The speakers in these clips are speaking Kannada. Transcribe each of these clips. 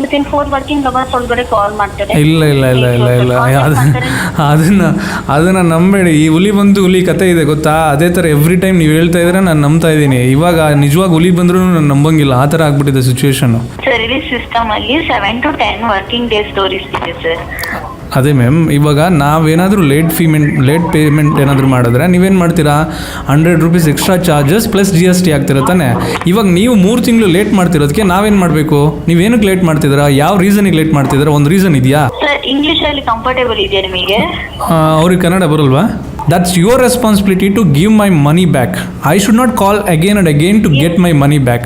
ವಿತಿನ್ 4 ವರ್ಕಿಂಗ್ ಅವರ್ಸ್ ಒಳಗಡೆ ಕಾಲ್ ಮಾಡ್ತಾರೆ. ಇಲ್ಲ ಅದನ್ನು ನಂಬೇಡಿ. ಈ ಹುಲಿ ಬಂದು ಹುಲಿ ಕತೆ ಇದೆ ಗೊತ್ತಾ, ಅದೇ ಥರ ಎವ್ರಿ ಟೈಮ್ ನೀವು ಹೇಳ್ತಾ ಇದ್ರೆ ನಾನು ನಂಬ್ತಾ ಇದ್ದೀನಿ. ಇವಾಗ ನಿಜವಾಗಿ ಹುಲಿ ಬಂದರೂ ನಾನು ನಂಬಂಗಿಲ್ಲ, ಆ ಥರ ಆಗ್ಬಿಟ್ಟಿದೆ ಸಿಚುವೇಶನ್. ಸರ್ ಇಲ್ಲಿ ಸಿಸ್ಟಮ್ ಅಲ್ಲಿ 7 to 10 ವರ್ಕಿಂಗ್ ಡೇಸ್ ತೋರಿಸ್ತಿದೆ ಸರ್. ಅದೇ ಮ್ಯಾಮ್, ಇವಾಗ ನಾವೇನಾದರೂ ಲೇಟ್ ಪೇಮೆಂಟ್ ಏನಾದರೂ ಮಾಡಿದ್ರೆ ನೀವೇನು ಮಾಡ್ತೀರಾ, 100 rupees extra charges plus GST ಆಗ್ತಿರ ತಾನೆ. ಇವಾಗ ನೀವು 3 ತಿಂಗಳು ಲೇಟ್ ಮಾಡ್ತಿರೋದಕ್ಕೆ ನಾವೇನು ಮಾಡಬೇಕು? ನೀವೇನಕ್ಕೆ ಲೇಟ್ ಮಾಡ್ತಿದ್ದೀರಾ? ಯಾವ ರೀಸನಿಗೆ ಲೇಟ್ ಮಾಡ್ತಿದ್ದೀರಾ? ಒಂದು ರೀಸನ್ ಇದೆಯಾ? ಸರ್ ಇಂಗ್ಲೀಷಲ್ಲಿ ಕಂಫರ್ಟೇಬಲ್ ಇದೆಯಾ ನಿಮಗೆ? ಅವ್ರಿಗೆ ಕನ್ನಡ ಬರಲ್ವಾ? That's your responsibility to give my money back. I should not call again and again to get my money back.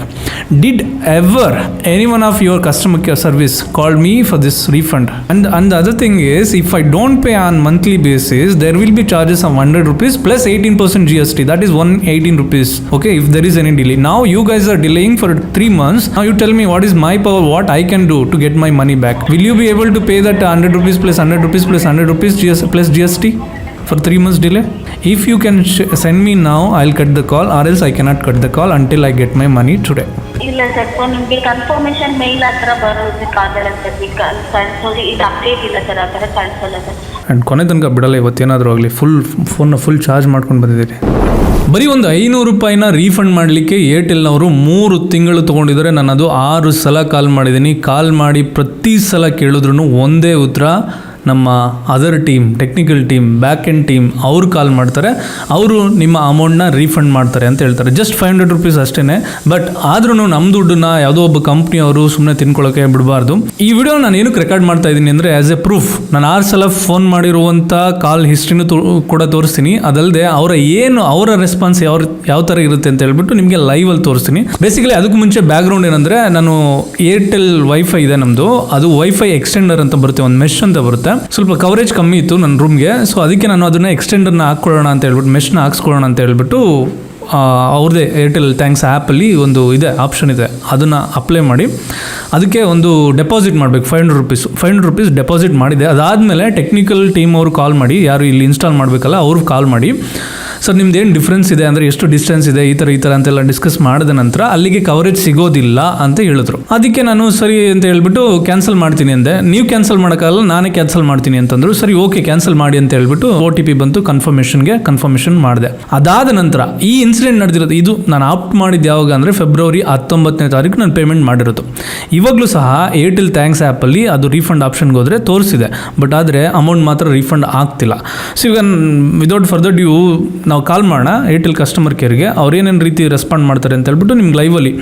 Did ever any one of your customer care service called me for this refund? And the other thing is, if I don't pay on monthly basis, there will be charges of 100 rupees plus 18% GST. That is 118 rupees. Okay, if there is any delay. Now you guys are delaying for 3 months. Now you tell me what is my power, what I can do to get my money back. Will you be able to pay that 100 rupees plus 100 rupees plus 100 rupees plus GST? For 3 months delay? If you can send me now, I'll cut the call, or else I cannot cut the call until I get my money today. ಇಲ್ಲ ಸರ್, ನಿಮಗೆ ಕನ್ಫರ್ಮೇಷನ್ ಮೇಲ್ ಹತ್ರ ಬರೋದಕ್ಕಾಗಲ್ಲ ಸರ್. ಕಳಿಸೋದು ಇದು ಅಪ್ಡೇಟ್ ಇಲ್ಲ ಸರ್, ಆ ಥರ ಕಳಿಸಲ್ಲ ಸರ್. ಆ್ಯಂಡ್ ಕೊನೆ ತನಕ ಬಿಡಲ್ಲ, ಇವತ್ತೇನಾದರೂ ಆಗಲಿ ಫೋನ್ನ ಫುಲ್ ಚಾರ್ಜ್ ಮಾಡ್ಕೊಂಡು ಬಂದಿದ್ದೀರಿ. ಬರೀ ಒಂದು 500 ರೂಪಾಯಿನ ರೀಫಂಡ್ ಮಾಡಲಿಕ್ಕೆ ಏರ್ಟೆಲ್ನವರು 3 ತಿಂಗಳು ತೊಗೊಂಡಿದ್ದಾರೆ. ನಾನು ಅದು 6 ಸಲ ಕಾಲ್ ಮಾಡಿದ್ದೀನಿ. ಕಾಲ್ ಮಾಡಿ ಪ್ರತಿ ಸಲ ಕೇಳಿದ್ರು ಒಂದೇ ಉತ್ತರ, ನಮ್ಮ other team, technical team, back end team ಅವ್ರು ಕಾಲ್ ಮಾಡ್ತಾರೆ, ಅವರು ನಿಮ್ಮ ಅಮೌಂಟ್ನ ರೀಫಂಡ್ ಮಾಡ್ತಾರೆ ಅಂತ ಹೇಳ್ತಾರೆ. ಜಸ್ಟ್ 500 ರೂಪೀಸ್ ಅಷ್ಟೇ. ಬಟ್ ಆದ್ರೂ ನಮ್ಮ ದುಡ್ಡನ್ನ ಯಾವುದೋ ಒಬ್ಬ ಕಂಪ್ನಿಯವರು ಸುಮ್ಮನೆ ತಿನ್ಕೊಳ್ಳೋಕೆ ಬಿಡಬಾರ್ದು. ಈ ವಿಡಿಯೋ ನಾನು ಏನಕ್ಕೆ ರೆಕಾರ್ಡ್ ಮಾಡ್ತಾ ಇದ್ದೀನಿ ಅಂದರೆ, ಆ್ಯಸ್ ಎ ಪ್ರೂಫ್ ನಾನು 6 ಸಲ ಫೋನ್ ಮಾಡಿರುವಂಥ ಕಾಲ್ ಹಿಸ್ಟ್ರಿನೂ ಕೂಡ ತೋರಿಸ್ತೀನಿ. ಅದಲ್ಲದೆ ಅವರ ರೆಸ್ಪಾನ್ಸ್ ಯಾವ ಥರ ಇರುತ್ತೆ ಅಂತ ಹೇಳ್ಬಿಟ್ಟು ನಿಮಗೆ ಲೈವಲ್ಲಿ ತೋರಿಸ್ತೀನಿ. ಬೇಸಿಕಲಿ ಅದಕ್ಕೂ ಮುಂಚೆ ಬ್ಯಾಕ್ಗ್ರೌಂಡ್ ಏನಂದರೆ, ನಾನು ಏರ್ಟೆಲ್ ವೈಫೈ ಇದೆ ನಮ್ಮದು, ಅದು ವೈಫೈ ಎಕ್ಸ್ಟೆಂಡರ್ ಅಂತ ಬರುತ್ತೆ, ಒಂದು ಮೆಶ್ ಅಂತ ಬರುತ್ತೆ. ಸ್ವಲ್ಪ ಕವರೇಜ್ ಕಮ್ಮಿ ಇತ್ತು ನನ್ನ ರೂಮ್ಗೆ, ಸೊ ಅದಕ್ಕೆ ನಾನು ಅದನ್ನು ಎಕ್ಸ್ಟೆಂಡರ್ನ ಹಾಕ್ಕೊಳ್ಳೋಣ ಅಂತ ಹೇಳ್ಬಿಟ್ಟು, ಮೆಶ್ನ ಹಾಕ್ಸ್ಕೊಳ್ಳೋಣ ಅಂತ ಹೇಳ್ಬಿಟ್ಟು ಅವ್ರದ್ದೇ ಏರ್ಟೆಲ್ ಥ್ಯಾಂಕ್ಸ್ ಆ್ಯಪಲ್ಲಿ ಒಂದು ಇದೆ, ಆಪ್ಷನ್ ಇದೆ, ಅದನ್ನು ಅಪ್ಲೈ ಮಾಡಿ ಅದಕ್ಕೆ ಒಂದು ಡೆಪಾಸಿಟ್ ಮಾಡಬೇಕು. 500 ರೂಪೀಸ್ ಡೆಪಾಸಿಟ್ ಮಾಡಿದೆ. ಅದಾದಮೇಲೆ ಟೆಕ್ನಿಕಲ್ ಟೀಮ್ ಅವರು ಕಾಲ್ ಮಾಡಿ, ಯಾರು ಇಲ್ಲಿ ಇನ್ಸ್ಟಾಲ್ ಮಾಡಬೇಕಲ್ಲ ಅವ್ರು ಕಾಲ್ ಮಾಡಿ, ಸರ್ ನಿಮ್ದು ಏನು ಡಿಫ್ರೆನ್ಸ್ ಇದೆ ಅಂದರೆ, ಎಷ್ಟು ಡಿಸ್ಟೆನ್ಸ್ ಇದೆ, ಈ ಥರ ಅಂತೆಲ್ಲ ಡಿಸ್ಕಸ್ ಮಾಡಿದ ನಂತರ ಅಲ್ಲಿಗೆ ಕವರೇಜ್ ಸಿಗೋದಿಲ್ಲ ಅಂತ ಹೇಳಿದ್ರು. ಅದಕ್ಕೆ ನಾನು ಸರಿ ಅಂತ ಹೇಳ್ಬಿಟ್ಟು ಕ್ಯಾನ್ಸಲ್ ಮಾಡ್ತೀನಿ ಅಂದೆ. ನೀವು ಕ್ಯಾನ್ಸಲ್ ಮಾಡೋಕ್ಕಾಗಲ್ಲ, ನಾನೇ ಕ್ಯಾನ್ಸಲ್ ಮಾಡ್ತೀನಿ ಅಂತಂದ್ರು. ಸರಿ ಓಕೆ ಕ್ಯಾನ್ಸಲ್ ಮಾಡಿ ಅಂತ ಹೇಳ್ಬಿಟ್ಟು OTP ಬಂತು, ಕನ್ಫರ್ಮೇಷನ್ ಮಾಡಿದೆ. ಅದಾದ ನಂತರ ಈ ಇನ್ಸಿಡೆಂಟ್ ನಡೆದಿರೋದು, ಇದು ನಾನು ಆಪ್ಟ್ ಮಾಡಿದ್ದು ಯಾವಾಗ ಅಂದರೆ ಫೆಬ್ರವರಿ 19ನೇ ತಾರೀಕು ನಾನು ಪೇಮೆಂಟ್ ಮಾಡಿರೋದು. ಇವಾಗಲೂ ಸಹ ಏರ್ಟೆಲ್ ಥ್ಯಾಂಕ್ಸ್ ಆ್ಯಪಲ್ಲಿ ಅದು ರೀಫಂಡ್ ಆಪ್ಷನ್ಗೆ ಹೋದರೆ ತೋರಿಸಿದೆ, ಬಟ್ ಆದರೆ ಅಮೌಂಟ್ ಮಾತ್ರ ರೀಫಂಡ್ ಆಗ್ತಿಲ್ಲ. ಸೊ ಈಗ ವಿದೌಟ್ ಫರ್ದರ್ ಡ್ಯೂ ನಾವು ಕಾಲ್ ಮಾಡೋಣ ಏರ್ಟೆಲ್ ಕಸ್ಟಮರ್ ಕೇರ್ಗೆ, ಅವ್ರು ಏನೇನು ರೀತಿ ರೆಸ್ಪಾಂಡ್ ಮಾಡ್ತಾರೆ ಅಂತ ಹೇಳ್ಬಿಟ್ಟು ನಿಮ್ಗೆ ಲೈವಲ್ಲಿ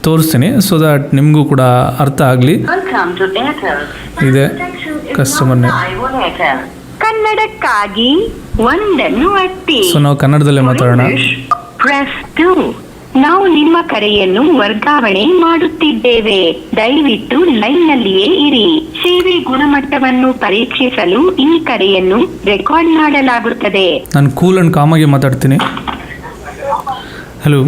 ತೋರಿಸ್ತೀನಿ, ಸೊ ದ್ಯಾಟ್ ನಿಮಗೂ ಕೂಡ ಅರ್ಥ ಆಗಲಿ. ಇದೆ ಕಸ್ಟಮರ್ ಕನ್ನಡಕ್ಕಾಗಿ ಒಂದನ್ನು ಒತ್ತಿ. ಸೊ ನಾವು ಕನ್ನಡದಲ್ಲೇ ಮಾತಾಡೋಣ. ನಾವು ನಿಮ್ಮ ಕರೆಯನ್ನು ವರ್ಗಾವಣೆ ಮಾಡುತ್ತಿದ್ದೇವೆ, ದಯವಿಟ್ಟು ಲೈನ್ನಲ್ಲಿಯೇ ಇರಿ. ಸೇವೆ ಗುಣಮಟ್ಟವನ್ನು ಪರೀಕ್ಷಿಸಲು ಈ ಕರೆಯನ್ನು ರೆಕಾರ್ಡ್ ಮಾಡಲಾಗುತ್ತದೆ. ನಾನು ಕೂಲ್ ಅಂಡ್ ಕಾಮಾಗಿ ಮಾತಾಡ್ತೀನಿ. Hello,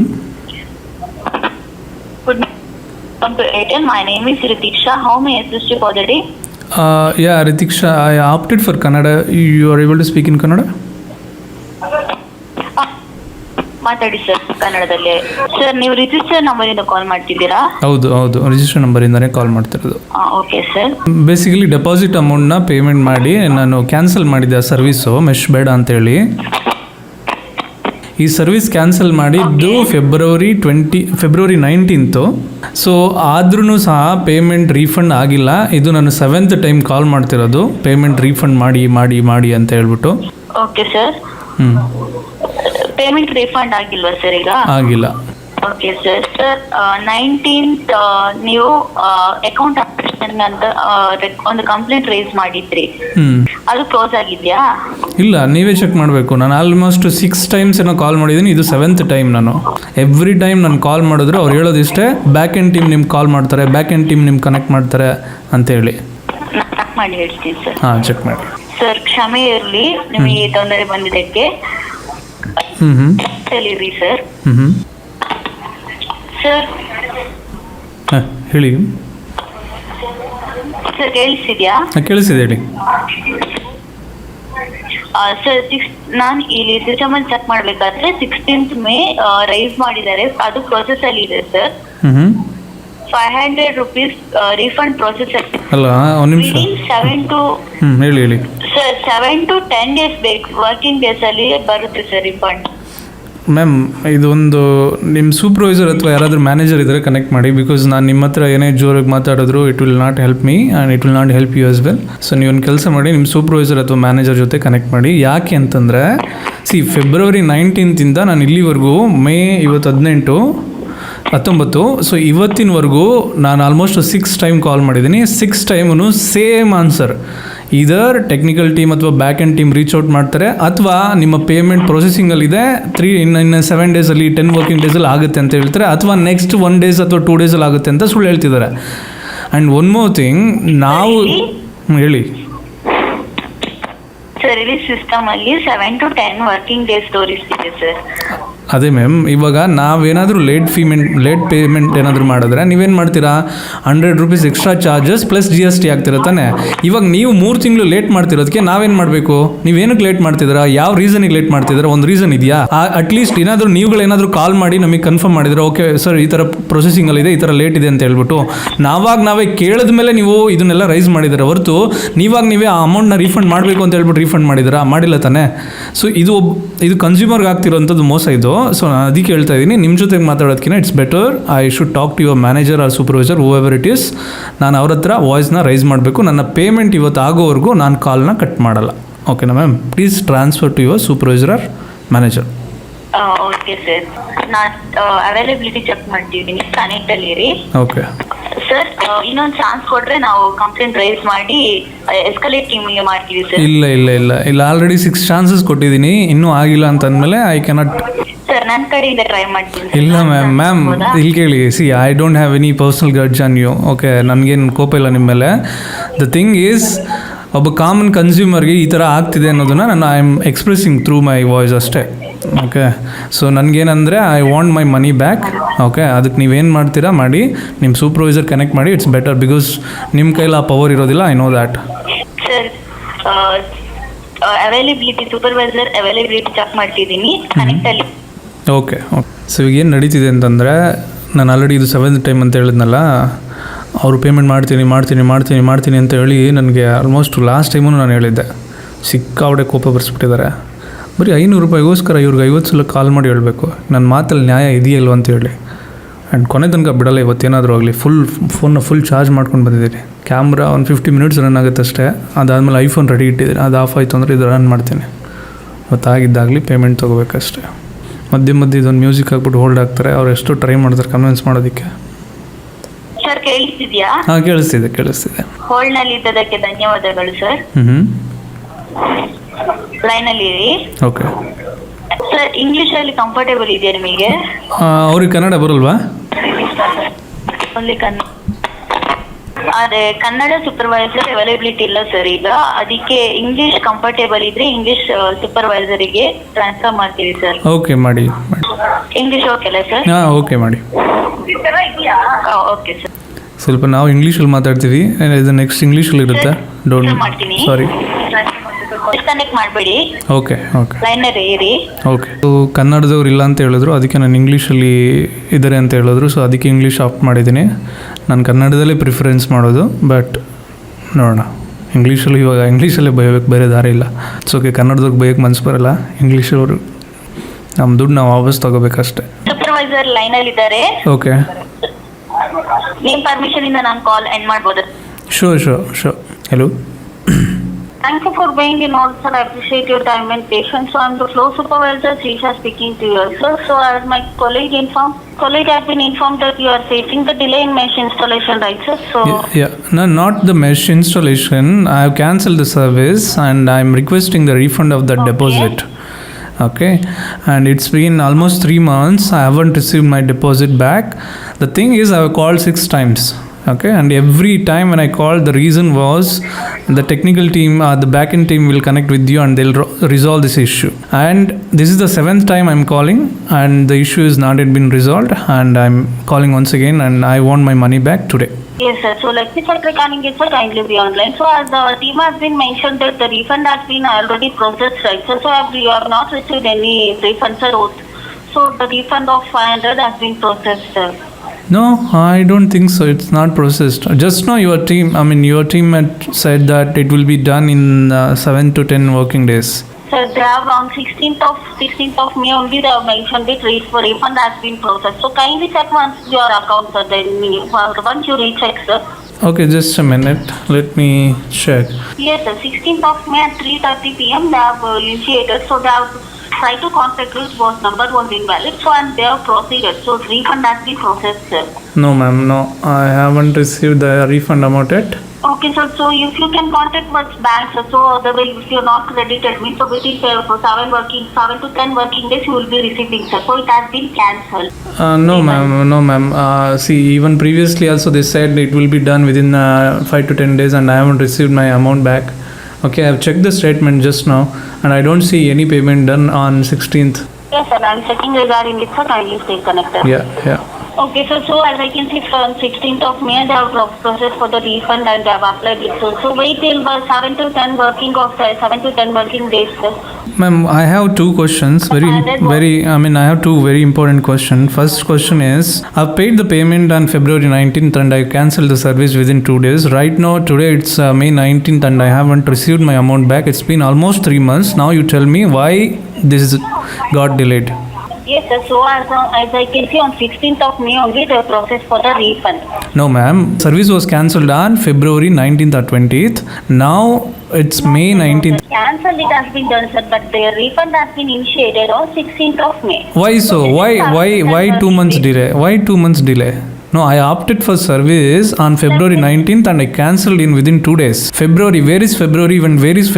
my name is Ritiksha. How may I assist you for the day? Yeah, Ritiksha, I opted for Kannada. You are able to speak in Kannada? ಮಾತಾಡಿ ಸರ್ ಕನ್ನಡದಲ್ಲಿ. ಸರ್ ನೀವು ರಿಜಿಸ್ಟರ್ ನಂಬರಿಂದ ಕಾಲ್ ಮಾಡ್ತಿದ್ದೀರಾ? ಹೌದು, ರಿಜಿಸ್ಟರ್ ನಂಬರಿಂದನೇ ಕಾಲ್ ಮಾಡ್ತಿರೋದು. Okay sir. ಬೇಸಿಕಲಿ ಡೆಪಾಸಿಟ್ ಅಮೌಂಟ್ನ ಪೇಮೆಂಟ್ ಮಾಡಿ ನಾನು ಕ್ಯಾನ್ಸಲ್ ಮಾಡಿದ್ದೆ ಆ ಸರ್ವಿಸು, ಮೆಶ್ ಬೇಡ ಅಂತೇಳಿ. ಈ ಸರ್ವಿಸ್ ಕ್ಯಾನ್ಸಲ್ ಮಾಡಿದ್ದು ಫೆಬ್ರವರಿ 19th. ಸೊ ಆದ್ರೂ ಸಹ ಪೇಮೆಂಟ್ ರೀಫಂಡ್ ಆಗಿಲ್ಲ. ಇದು ನಾನು 7th ಟೈಮ್ ಕಾಲ್ ಮಾಡ್ತಿರೋದು, ಪೇಮೆಂಟ್ ರೀಫಂಡ್ ಮಾಡಿ ಅಂತ ಹೇಳ್ಬಿಟ್ಟು. Okay sir. ಪೇಮೆಂಟ್ ರೀಫಂಡ್ ಆಗಿಲ್ವಾ ಸರ್ ಈಗ? ಆಗಿಲ್ಲ. Okay sir. 19th ನೀವು ಅಕೌಂಟ್ ಅಂತ ಒಂದು ಕಂಪ್ಲೇಂಟ್ ರೇಸ್ ಮಾಡಿದ್ರಿ, ಅದು ಕ್ಲೋಸ್ ಆಗಿದೆಯಾ? ಇಲ್ಲ, ನೀವೇ ಚೆಕ್ ಮಾಡಬೇಕು. ನಾನು ಆಲ್ಮೋಸ್ಟ್ 6 ಟೈಮ್ಸ್ ಏನೋ ಕಾಲ್ ಮಾಡಿದ್ದೀನಿ, ಇದು 7th ಟೈಮ್. ನಾನು ಎವ್ರಿ ಟೈಮ್ ನಾನು ಕಾಲ್ ಮಾಡಿದ್ರೆ ಅವ್ರು ಹೇಳೋದಿಷ್ಟೇ, ಬ್ಯಾಕ್ ಎಂಡ್ ಟೀಮ್ ನಿಮ್ಗೆ ಕಾಲ್ ಮಾಡ್ತಾರೆ, ಬ್ಯಾಕ್ ಎಂಡ್ ಟೀಮ್ ನಿಮ್ಗೆ ಕನೆಕ್ಟ್ ಮಾಡ್ತಾರೆ ಅಂತ ಹೇಳಿ. ಚೆಕ್ ಮಾಡಿ ಹೇಳ್ತೀನಿ ಸರ್. ಹಾಂ, ಚೆಕ್ ಮಾಡಿ ಸರ್. ಕ್ಷಮೆ ಇರಲಿ ನಿಮಗೆ ತೊಂದರೆ ಬಂದಿದ್ದಕ್ಕೆ. ಹೇಳಿರಿ ಸರ್. ಸರ್ ಹೇಳಿ ಸರ್, ಕೇಳಿಸಿದ್ಯಾ? ಕೇಳಿಸಿದೆ, ಹೇಳಿ ಸರ್. ನಾನು ಇಲ್ಲಿ ಸಿಸ್ಟಮಲ್ಲಿ ಚೆಕ್ ಮಾಡಬೇಕಾದ್ರೆ 16th ಮೇ ರೈಸ್ ಮಾಡಿದ್ದಾರೆ, ಅದು ಪ್ರೊಸೆಸ್ ಅಲ್ಲಿ ಇದೆ ಸರ್. 500 rupees refund process. ಅಲ್ಲ ಒಂದು ನಿಮಿಷ. Within 7 to ಹೇಳಿ. ಸರ್ 7 to 10 days ಬೇಕು, ವರ್ಕಿಂಗ್ ಡೇಸ್ ಅಲ್ಲಿ ಬರುತ್ತೆ ಸರ್ ರಿಫಂಡ್. ಮ್ಯಾಮ್ ಇದೊಂದು ನಿಮ್ಮ ಸೂಪರ್ವೈಸರ್ ಅಥವಾ ಯಾರಾದರೂ ಮ್ಯಾನೇಜರ್ ಇದ್ದರೆ ಕನೆಕ್ಟ್ ಮಾಡಿ, ಬಿಕಾಸ್ ನಾನು ನಿಮ್ಮ ಹತ್ರ ಏನೇ ಜೋರಾಗಿ ಮಾತಾಡಿದ್ರು it will not help me and it will not help you as well. So ನೀವೊಂದು ಕೆಲಸ ಮಾಡಿ, ನಿಮ್ಮ ಸೂಪರ್ವೈಸರ್ ಅಥವಾ ಮ್ಯಾನೇಜರ್ ಜೊತೆ ಕನೆಕ್ಟ್ ಮಾಡಿ. ಯಾಕೆ ಅಂತಂದರೆ ಫೆಬ್ರವರಿ 19 ನಾನು ಇಲ್ಲಿವರೆಗೂ ಇವತ್ತು 19 ಸೊ ಇವತ್ತಿನವರೆಗೂ ನಾನು ಆಲ್ಮೋಸ್ಟ್ 6 ಟೈಮ್ ಕಾಲ್ ಮಾಡಿದ್ದೀನಿ. 6 ಟೈಮೂ ಸೇಮ್ ಆನ್ಸರ್. ಇದರ್ ಟೆಕ್ನಿಕಲ್ ಟೀಮ್ ಅಥವಾ back end team reach out ಮಾಡ್ತಾರೆ, ಅಥವಾ ನಿಮ್ಮ ಪೇಮೆಂಟ್ ಪ್ರೊಸೆಸಿಂಗಲ್ಲಿದೆ 7 ಡೇಸಲ್ಲಿ 10 ವರ್ಕಿಂಗ್ ಡೇಸಲ್ಲಿ ಆಗುತ್ತೆ ಅಂತ ಹೇಳ್ತಾರೆ, ಅಥವಾ ನೆಕ್ಸ್ಟ್ 1 ಡೇಸ್ ಅಥವಾ 2 ಡೇಸಲ್ಲಿ ಆಗುತ್ತೆ ಅಂತ ಸುಳ್ಳು ಹೇಳ್ತಿದ್ದಾರೆ. ಆ್ಯಂಡ್ ಒನ್ ಮೋರ್ ಥಿಂಗ್, ನಾವು ಹೇಳಿ ಸರ್, ಇಲ್ಲಿ ಸಿಸ್ಟಮ್ ಅಲ್ಲಿ 7 to 10 ವರ್ಕಿಂಗ್ ಡೇಸ್ ತೋರಿಸ್ತಿದೆ ಸರ್. ಅದೇ ಮ್ಯಾಮ್, ಇವಾಗ ನಾವೇನಾದರೂ ಲೇಟ್ ಪೇಮೆಂಟ್ ಏನಾದರೂ ಮಾಡಿದ್ರೆ ನೀವೇನು ಮಾಡ್ತೀರಾ, 100 rupees extra charges plus GST ಆಗ್ತಿರ ತಾನೆ. ಇವಾಗ ನೀವು 3 ತಿಂಗಳು ಲೇಟ್ ಮಾಡ್ತಿರೋದಕ್ಕೆ ನಾವೇನು ಮಾಡಬೇಕು? ನೀವೇನಕ್ಕೆ ಲೇಟ್ ಮಾಡ್ತಿದ್ದೀರಾ? ಯಾವ ರೀಸನಿಗೆ ಲೇಟ್ ಮಾಡ್ತಿದ್ದೀರಾ? ಒಂದು ರೀಸನ್ ಇದೆಯಾ? ಅಟ್ಲೀಸ್ಟ್ ನೀವುಗಳೇನಾದರೂ ಕಾಲ್ ಮಾಡಿ ನಮಗೆ ಕನ್ಫರ್ಮ್ ಮಾಡಿದ್ರೆ, ಓಕೆ ಸರ್ ಈ ಥರ ಪ್ರೊಸೆಸಿಂಗಲ್ಲಿದೆ, ಈ ಥರ ಲೇಟ್ ಇದೆ ಅಂತ ಹೇಳ್ಬಿಟ್ಟು ನಾವೇ ಕೇಳಿದ ಮೇಲೆ ನೀವು ಇದನ್ನೆಲ್ಲ ರೈಸ್ ಮಾಡಿದ್ದೀರಾ ಹೊರತು ನೀವೇ ಆ ಅಮೌಂಟ್ನ ರೀಫಂಡ್ ಮಾಡಬೇಕು ಅಂತ ಹೇಳ್ಬಿಟ್ಟು ರೀಫಂಡ್ ಮಾಡಿದ್ದೀರಾ? ಮಾಡಿಲ್ಲ ತಾನೆ. ಸೊ ಇದು ಕನ್ಸ್ಯೂಮರ್ಗೆ ಆಗ್ತಿರೋಂಥದ್ದು ಮೋಸ ಇದು. ಸೊ ನಾನು ಅದಕ್ಕೆ ಹೇಳ್ತಾ ಇದ್ದೀನಿ, ನಿಮ್ಮ ಜೊತೆಗೆ ಮಾತಾಡೋದಕ್ಕಿಂತ it's better I should talk to your manager or supervisor whoever it is. ನಾನು ಅವ್ರ ಹತ್ರ ವಾಯ್ಸ್ನ ರೈಸ್ ಮಾಡಬೇಕು. ನನ್ನ ಪೇಮೆಂಟ್ ಇವತ್ತು ಆಗೋವರೆಗೂ ನಾನು ಕಾಲ್ನ ಕಟ್ ಮಾಡಲ್ಲ. ಓಕೆನಾ ma'am? Please transfer to your supervisor or manager. Okay sir, ನಾನು ಅವೈಲಬಿಲಿಟಿ ಚೆಕ್ ಮಾಡ್ತಿದ್ದೀನಿ, ಕನೆಕ್ಟಲ್ಲಿ ಇರಿ. ಓಕೆ ಸರ್, ಇನ್ನೊಂದು ಚಾನ್ಸ್ ಕೊಟ್ಟರೆ ನಾವು ಕಂಪ್ಲೇಂಟ್ ರೈಸ್ ಮಾಡಿ ಎಸ್ಕಲೇಟ್ ಟೀಮಿಗೆ ಮಾಡ್ತೀವಿ ಸರ್. ಇಲ್ಲ ಆಲ್ರೆಡಿ 6 ಚಾನ್ಸಸ್ ಕೊಟ್ಟಿದ್ದೀನಿ, ಇನ್ನೂ ಆಗಿಲ್ಲ ಅಂತ ಅಂದಮೇಲೆ ಐ ಕ್ಯಾನಾಟ್. ಸರ್, ನನ್ನ ಕಡೆಯಿಂದ ಟ್ರೈ ಮಾಡ್ತೀನಿ. ಇಲ್ಲ ಮ್ಯಾಮ್ ಇಲ್ಲಿ ಕೇಳಿ, I don't have any personal grudge on you. Okay, ನನಗೇನು ಕೋಪ ಇಲ್ಲ ನಿಮ್ಮ ಮೇಲೆ. ದ ಥಿಂಗ್ ಈಸ್, ಒಬ್ಬ ಕಾಮನ್ ಕನ್ಸ್ಯೂಮರ್ಗೆ ಈ ಥರ ಆಗ್ತಿದೆ ಅನ್ನೋದನ್ನು ನಾನು I am expressing through my voice ಅಷ್ಟೇ. ಓಕೆ, ಸೊ ನನಗೇನಂದರೆ I want my money back. Okay, ಅದಕ್ಕೆ ನೀವೇನು ಮಾಡ್ತೀರಾ ಮಾಡಿ, ನಿಮ್ಮ ಸೂಪರ್ವೈಸರ್ ಕನೆಕ್ಟ್ ಮಾಡಿ. ಇಟ್ಸ್ ಬೆಟರ್, ಬಿಕಾಸ್ ನಿಮ್ಮ ಕೈಲಿ ಆ ಪವರ್ ಇರೋದಿಲ್ಲ. I know that. Sir, availability supervisor availability check ಮಾಡ್ತಿದ್ದೀನಿ, ಕನೆಕ್ಟಲ್ಲಿ. ಓಕೆ, ಸೊ ಈಗ ಏನು ನಡೀತಿದೆ ಅಂತಂದರೆ, ನಾನು ಆಲ್ರೆಡಿ ಇದು 7th ಟೈಮ್ ಅಂತ ಹೇಳಿದ್ನಲ್ಲ, ಅವರು ಪೇಮೆಂಟ್ ಮಾಡ್ತೀನಿ ಅಂತ ಹೇಳಿ ನನಗೆ ಆಲ್ಮೋಸ್ಟ್ ಲಾಸ್ಟ್ ಟೈಮೂ ನಾನು ಹೇಳಿದ್ದೆ, ಸಿಕ್ಕಾವಡೆ ಕೋಪ ಬರ್ಸ್ಬಿಟ್ಟಿದ್ದಾರೆ. ಬರೀ 500 ರೂಪಾಯಿಗೋಸ್ಕರ ಇವ್ರಿಗೆ 50 ಸಲ ಕಾಲ್ ಮಾಡಿ ಹೇಳಬೇಕು ನನ್ನ ಮಾತಲ್ಲಿ ನ್ಯಾಯ ಇದೆಯಲ್ವ ಅಂತ ಹೇಳಿ. ಆ್ಯಂಡ್ ಕೊನೆ ತನಕ ಬಿಡಲ್ಲ. ಇವತ್ತೇನಾದರೂ ಆಗಲಿ ಫುಲ್ ಚಾರ್ಜ್ ಮಾಡ್ಕೊಂಡು ಬಂದಿದ್ದೀನಿ. ಕ್ಯಾಮ್ರಾ ಒಂದು 50 ಮಿನಿಟ್ಸ್ ರನ್ ಆಗುತ್ತೆ ಅಷ್ಟೇ. ಅದಾದಮೇಲೆ ಐಫೋನ್ ರೆಡಿ ಇಟ್ಟಿದ್ದೀನಿ, ಅದು ಆಫ್ ಆಯಿತು ಅಂದರೆ ಇದು ರನ್ ಮಾಡ್ತೀನಿ. ಇವತ್ತಾಗಿದ್ದಾಗಲಿ ಪೇಮೆಂಟ್ ತೊಗೋಬೇಕಷ್ಟೇ. ಮಧ್ಯೆ ಇದೊಂದು ಮ್ಯೂಸಿಕ್ ಹಾಕ್ಬಿಟ್ಟು ಹೋಲ್ಡ್ ಆಗ್ತಾರೆ. ಅವ್ರು ಎಷ್ಟು ಟ್ರೈ ಮಾಡ್ತಾರೆ ಕನ್ವಿನ್ಸ್ ಮಾಡೋದಕ್ಕೆ. ಸರ್, ಕೇಳಿಸ್ತಿದ್ಯಾ? ಹಾಂ, ಕೇಳಿಸ್ತಿದೆ. ಹೋಲ್ಡ್ನಲ್ಲಿ ಇದ್ದದಕ್ಕೆ ಧನ್ಯವಾದಗಳು ಸರ್. ಲೈನಲ್ಲಿ ಇರಿ. ಓಕೆ ಸರ್, ಇಂಗ್ಲೀಷಲ್ಲಿ ಕಂಫರ್ಟೇಬಲ್ ಇದೆಯಾ ನಿಮಗೆ? ಅವ್ರಿಗೆ ಕನ್ನಡ ಬರಲ್ವಾ? ಓನ್ಲಿ ಅದೇ ಕನ್ನಡ ಸೂಪರ್ವೈಸರ್ ಅವೈಲಬಿಲಿಟಿ ಇಲ್ಲ ಸರ್ ಈಗ. ಅದಕ್ಕೆ ಇಂಗ್ಲಿಷ್ ಕಂಫರ್ಟೇಬಲ್ ಇದ್ರೆ ಇಂಗ್ಲಿಷ್ ಸೂಪರ್ವೈಸರಿಗೆ ಟ್ರಾನ್ಸ್ಫರ್ ಮಾಡ್ತೀವಿ ಸರ್. ಓಕೆ, ಮಾಡಿ. ಇಂಗ್ಲಿಷ್ ಓಕೆ ಅಲ್ಲ ಸರ್? ಹಾಂ, ಓಕೆ ಮಾಡಿ. Okay sir. ಸ್ವಲ್ಪ ನಾವು ಇಂಗ್ಲೀಷಲ್ಲಿ ಮಾತಾಡ್ತೀವಿ, ಇದು ನೆಕ್ಸ್ಟ್ ಇಂಗ್ಲೀಷಲ್ಲಿ ಇರುತ್ತೆ. ಮಾಡ್ತೀನಿ. ಸಾರಿ, ಡಿಸ್ಕನೆಕ್ಟ್ ಮಾಡಬೇಡಿ. ಓಕೆ ಲೈನಲ್ಲಿ ಇರಿ. ಓಕೆ, ಕನ್ನಡದವ್ರು ಇಲ್ಲ ಅಂತ ಹೇಳಿದ್ರು, ಅದಕ್ಕೆ ನಾನು ಇಂಗ್ಲೀಷಲ್ಲಿ ಇದ್ದಾರೆ ಅಂತ ಹೇಳಿದ್ರು. ಸೊ ಅದಕ್ಕೆ ಇಂಗ್ಲೀಷ್ ಆಫ್ ಮಾಡಿದ್ದೀನಿ. ನಾನು ಕನ್ನಡದಲ್ಲೇ ಪ್ರಿಫರೆನ್ಸ್ ಮಾಡೋದು. ಬಟ್ ನೋಡೋಣ, ಇಂಗ್ಲೀಷಲ್ಲೇ ಬೈಬೇಕು, ಬೇರೆ ದಾರಿ ಇಲ್ಲ. ಸೊ ಓಕೆ, ಕನ್ನಡದವ್ರಿಗೆ ಬೈಯೋಕ್ಕೆ ಮನಸ್ಸು ಬರೋಲ್ಲ. ಇಂಗ್ಲೀಷವರು ನಮ್ಮ ದುಡ್ಡು ನಾವು ವಾಪಸ್ ತಗೋಬೇಕಷ್ಟೇ. ಸೂಪರ್ವೈಸರ್ ಲೈನಲ್ಲಿ ಇದ್ದಾರೆ. ಓಕೆ, ನಿಮ್ಮ ಪರ್ಮಿಷನ್ ಇಂದ ನಾನು ಕಾಲ್ ಎಂಡ್ ಮಾಡ್ಬೋದು? Sure. Hello. Thank you for being in order, sir. I appreciate your time and patience. So I'm the flow supervisor, Srisha speaking to you, sir. So as my colleague has been informed that you are facing the delay in mesh installation, right, sir? So yeah. No, not the mesh installation. I have cancelled the service and I'm requesting the refund of that deposit. Okay, and it's been almost 3 months. I haven't received my deposit back. The thing is, I have called 6 times. Okay, and every time when I called, the reason was the technical team, the backend team will connect with you and they'll resolve this issue. And this is the 7th time I'm calling and the issue is not yet been resolved, and I'm calling once again and I want my money back today. yes, sir. So let me check regarding it, sir. Kindly be online. So as the team has been mentioned that the refund has been already processed, right, sir? So you have not received any refund, sir. So the refund of 500 has been processed, sir. No, I don't think so. It's not processed. Just now your team had said that it will be done in 7 to 10 working days. So they have on 16th of May only they have mentioned it refund has been processed. So kindly check once your account, sir. Then once you recheck, sir. Okay, just a minute. Let me check. Yes, sir. 16th of May at 3:30 p.m. they have initiated. So they have tried to contact you. Was number was invalid. So and they have proceeded. So refund has been processed, sir. No, ma'am. No, I haven't received the refund amount yet. Okay, sir. So if you can contact what's bank, sir. So otherwise, if you're not credited, means so within for 7 to 10 working days, you will be receiving, sir. So it has been cancelled. No, ma'am. No, ma'am. See, even previously also they said it will be done within 5 to 10 days, and I haven't received my amount back. Okay, I've checked the statement just now, and I don't see any payment done on 16th. Yes, sir. I'm checking regarding it, sir. Kindly stay connected. Yeah. Okay, sir. So as I can see from 16th of May, they have processed for the refund and they have applied it. So wait till 7 to 10 working days, sir. Ma'am, I have two questions. I have two very important questions. First question is, I've paid the payment on February 19th and I cancelled the service within 2 days. Right now, today it's May 19th and I haven't received my amount back. It's been almost 3 months. Now you tell me why this got delayed. Yes, sir. So as I can see on 16th of May only they processed for the refund. No, ma'am. Service was cancelled on February 19th or 20th. Now it's May 19th. Cancelled it has been done, sir, but the refund has been initiated on 16th of May. Why so? Why 2 months delay? Why 2 months delay? No, I opted for service on February 19th and I cancelled in within 2 days. February, where is February and where is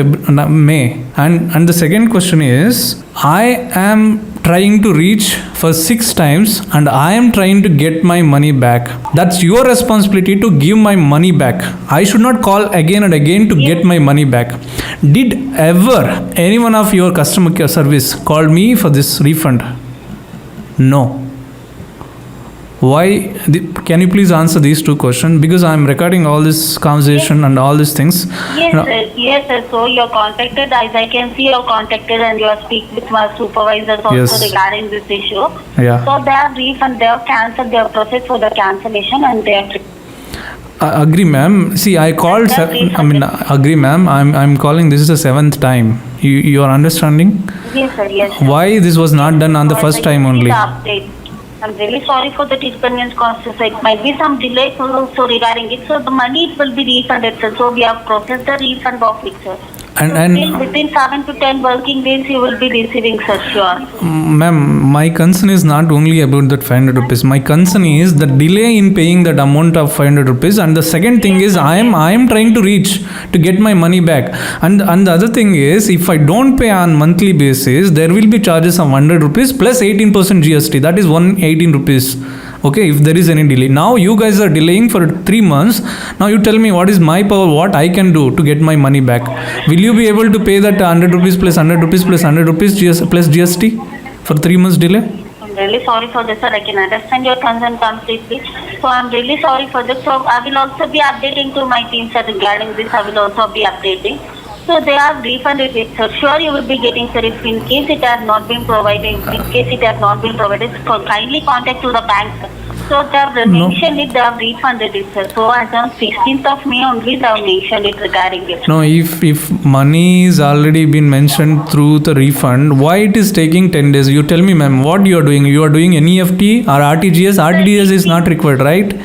May? And the second question is, I am trying to reach for 6 times and I am trying to get my money back. That's your responsibility to give my money back. I should not call again and again to get my money back. Did ever any one of your customer care service call me for this refund? No. Why? Can you please answer these two questions? Because I am recording all this conversation and all these things. Yes, sir. So you're contacted, as I can see, you're contacted and you are speaking with my supervisors also Yes. regarding this issue. Yeah. So they have refund, they have cancelled, they have processed for the cancellation and they have. Agree, ma'am. See, I called. Agree, ma'am. I'm calling. This is the 7th time. You are understanding? Yes, sir. Yes. Sir. Why this was not done on the first time only? I'm really sorry for the inconvenience caused. So it might be some delay so regarding it. So the money it will be refunded, sir. So we have processed the refund of it, sir. And within 7 to 10 working days you will be receiving, sir. Sure. Ma'am, my concern is not only about that 500 rupees. My concern is the delay in paying that amount of 500 rupees. And the second thing is I am trying to reach to get my money back. And the other thing is, if I don't pay on monthly basis, there will be charges of 100 rupees plus 18% GST. That is 118 rupees. Okay, if there is any delay. Now you guys are delaying for 3 months. Now you tell me what is my power, what I can do to get my money back. Will you be able to pay that 100 rupees plus 100 rupees plus 100 rupees plus GST for 3 months delay? I'm really sorry for this, sir. I can understand your concern completely. So I'm really sorry for this. So I will also be updating to my team, sir, regarding this. I will also be updating. So they have refunded it, sir. Sure, you will be getting, sir. If in case it has not been provided, so kindly contact to the bank, sir. So they have mentioned it, they have refunded it, sir. So as on 16th of May only, they have mentioned it regarding it. No, if money is already been mentioned through the refund, why it is taking 10 days? You tell me, ma'am, what you are doing? You are doing NEFT or RTGS? RTGS is not required, right?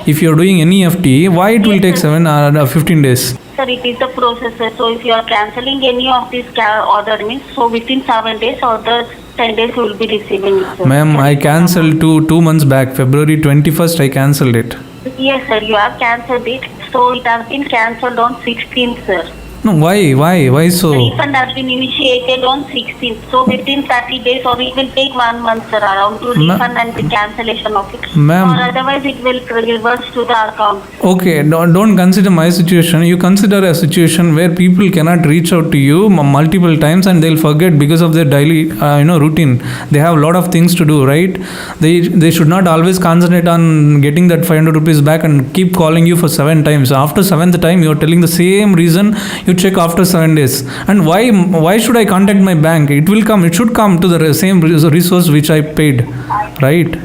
If you are doing NEFT, why it will take 7 or 15 days? Sir, it is the processor. So if you are cancelling any of these order means, so within 7 days or the 10 days you will be receiving it, sir. Ma'am, I cancelled 2 months back. February 21st, I cancelled it. Yes, sir. You have cancelled it. So it has been cancelled on 16th, sir. No, why so? The refund has been initiated on 16th. So within 30 days or it will take 1 month, sir, around to refund and the cancellation of it. Ma'am. Or otherwise it will reverse to the account. Okay, don't consider my situation. You consider a situation where people cannot reach out to you multiple times and they'll forget because of their daily routine. They have a lot of things to do, right? They should not always concentrate on getting that 500 rupees back and keep calling you for 7 times. After 7th time, you are telling the same reason. You check after 7 days. And why should I contact my bank? It should come to the same resource which I paid, right?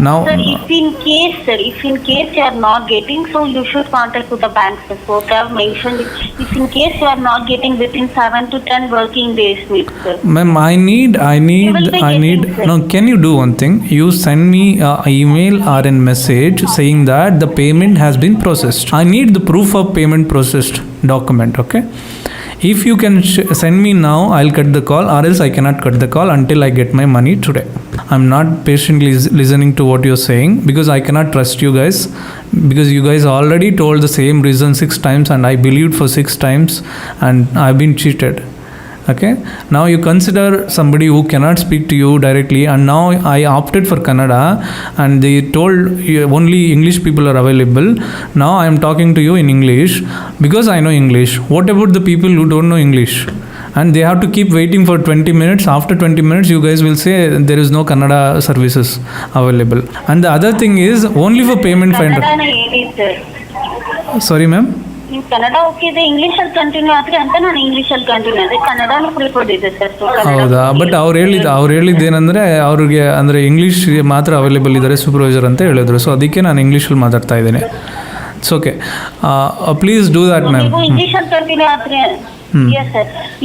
Now, Sir, if in case you are not getting, so you should contact with the bank, sir. So they have mentioned, if in case you are not getting within 7 to 10 working days, sir. ma'am, I need. will be getting, sir. No, can you do one thing? You send me an email or a message saying that the payment has been processed. I need the proof of payment processed document. Okay. If you can send me now, I'll cut the call, or else I cannot cut the call until I get my money today. I'm not patiently listening to what you're saying because I cannot trust you guys, because you guys already told the same reason 6 times and I believed for 6 times and I've been cheated. Okay, now you consider somebody who cannot speak to you directly, and now I opted for Kannada and they told only English people are available. Now I am talking to you in English because I know English. What about the people who don't know English? And they have to keep waiting for 20 minutes. After 20 minutes, you guys will say there is no Kannada services available. And the other thing is only for payment finder. ಕನ್ನಡನ ಹೇಳಿ sir. Sorry, ma'am. ನೀವು ಕನ್ನಡ ಹೋಗಿದೆ ಇಂಗ್ಲೀಷಲ್ಲಿ ಕಂಟಿನ್ಯೂ ಆದರೆ ಅಂತ ನಾನು ಇಂಗ್ಲೀಷಲ್ಲಿ ಕಂಟಿನ್ಯೂ ಅದೇ ಕನ್ನಡನೂ ಪ್ರಿಫರ್ಡ್ ಇದೆ ಸರ್. ಹೌದಾ? ಬಟ್ ಅವ್ರು ಹೇಳಿದ್ದೇನೆಂದರೆ ಅವ್ರಿಗೆ ಅಂದರೆ ಇಂಗ್ಲೀಷ್ ಮಾತ್ರ ಅವೈಲೇಬಲ್ ಇದ್ದಾರೆ ಸೂಪರ್ವೈಸರ್ ಅಂತ ಹೇಳಿದ್ರು. ಸೊ ಅದಕ್ಕೆ ನಾನು ಇಂಗ್ಲೀಷಲ್ಲಿ ಮಾತಾಡ್ತಾ ಇದ್ದೀನಿ. It's okay, please do that ma'am. ನೀವು ಇಂಗ್ಲೀಷಲ್ಲಿ ಕಂಟಿನ್ಯೂ ಆದರೆ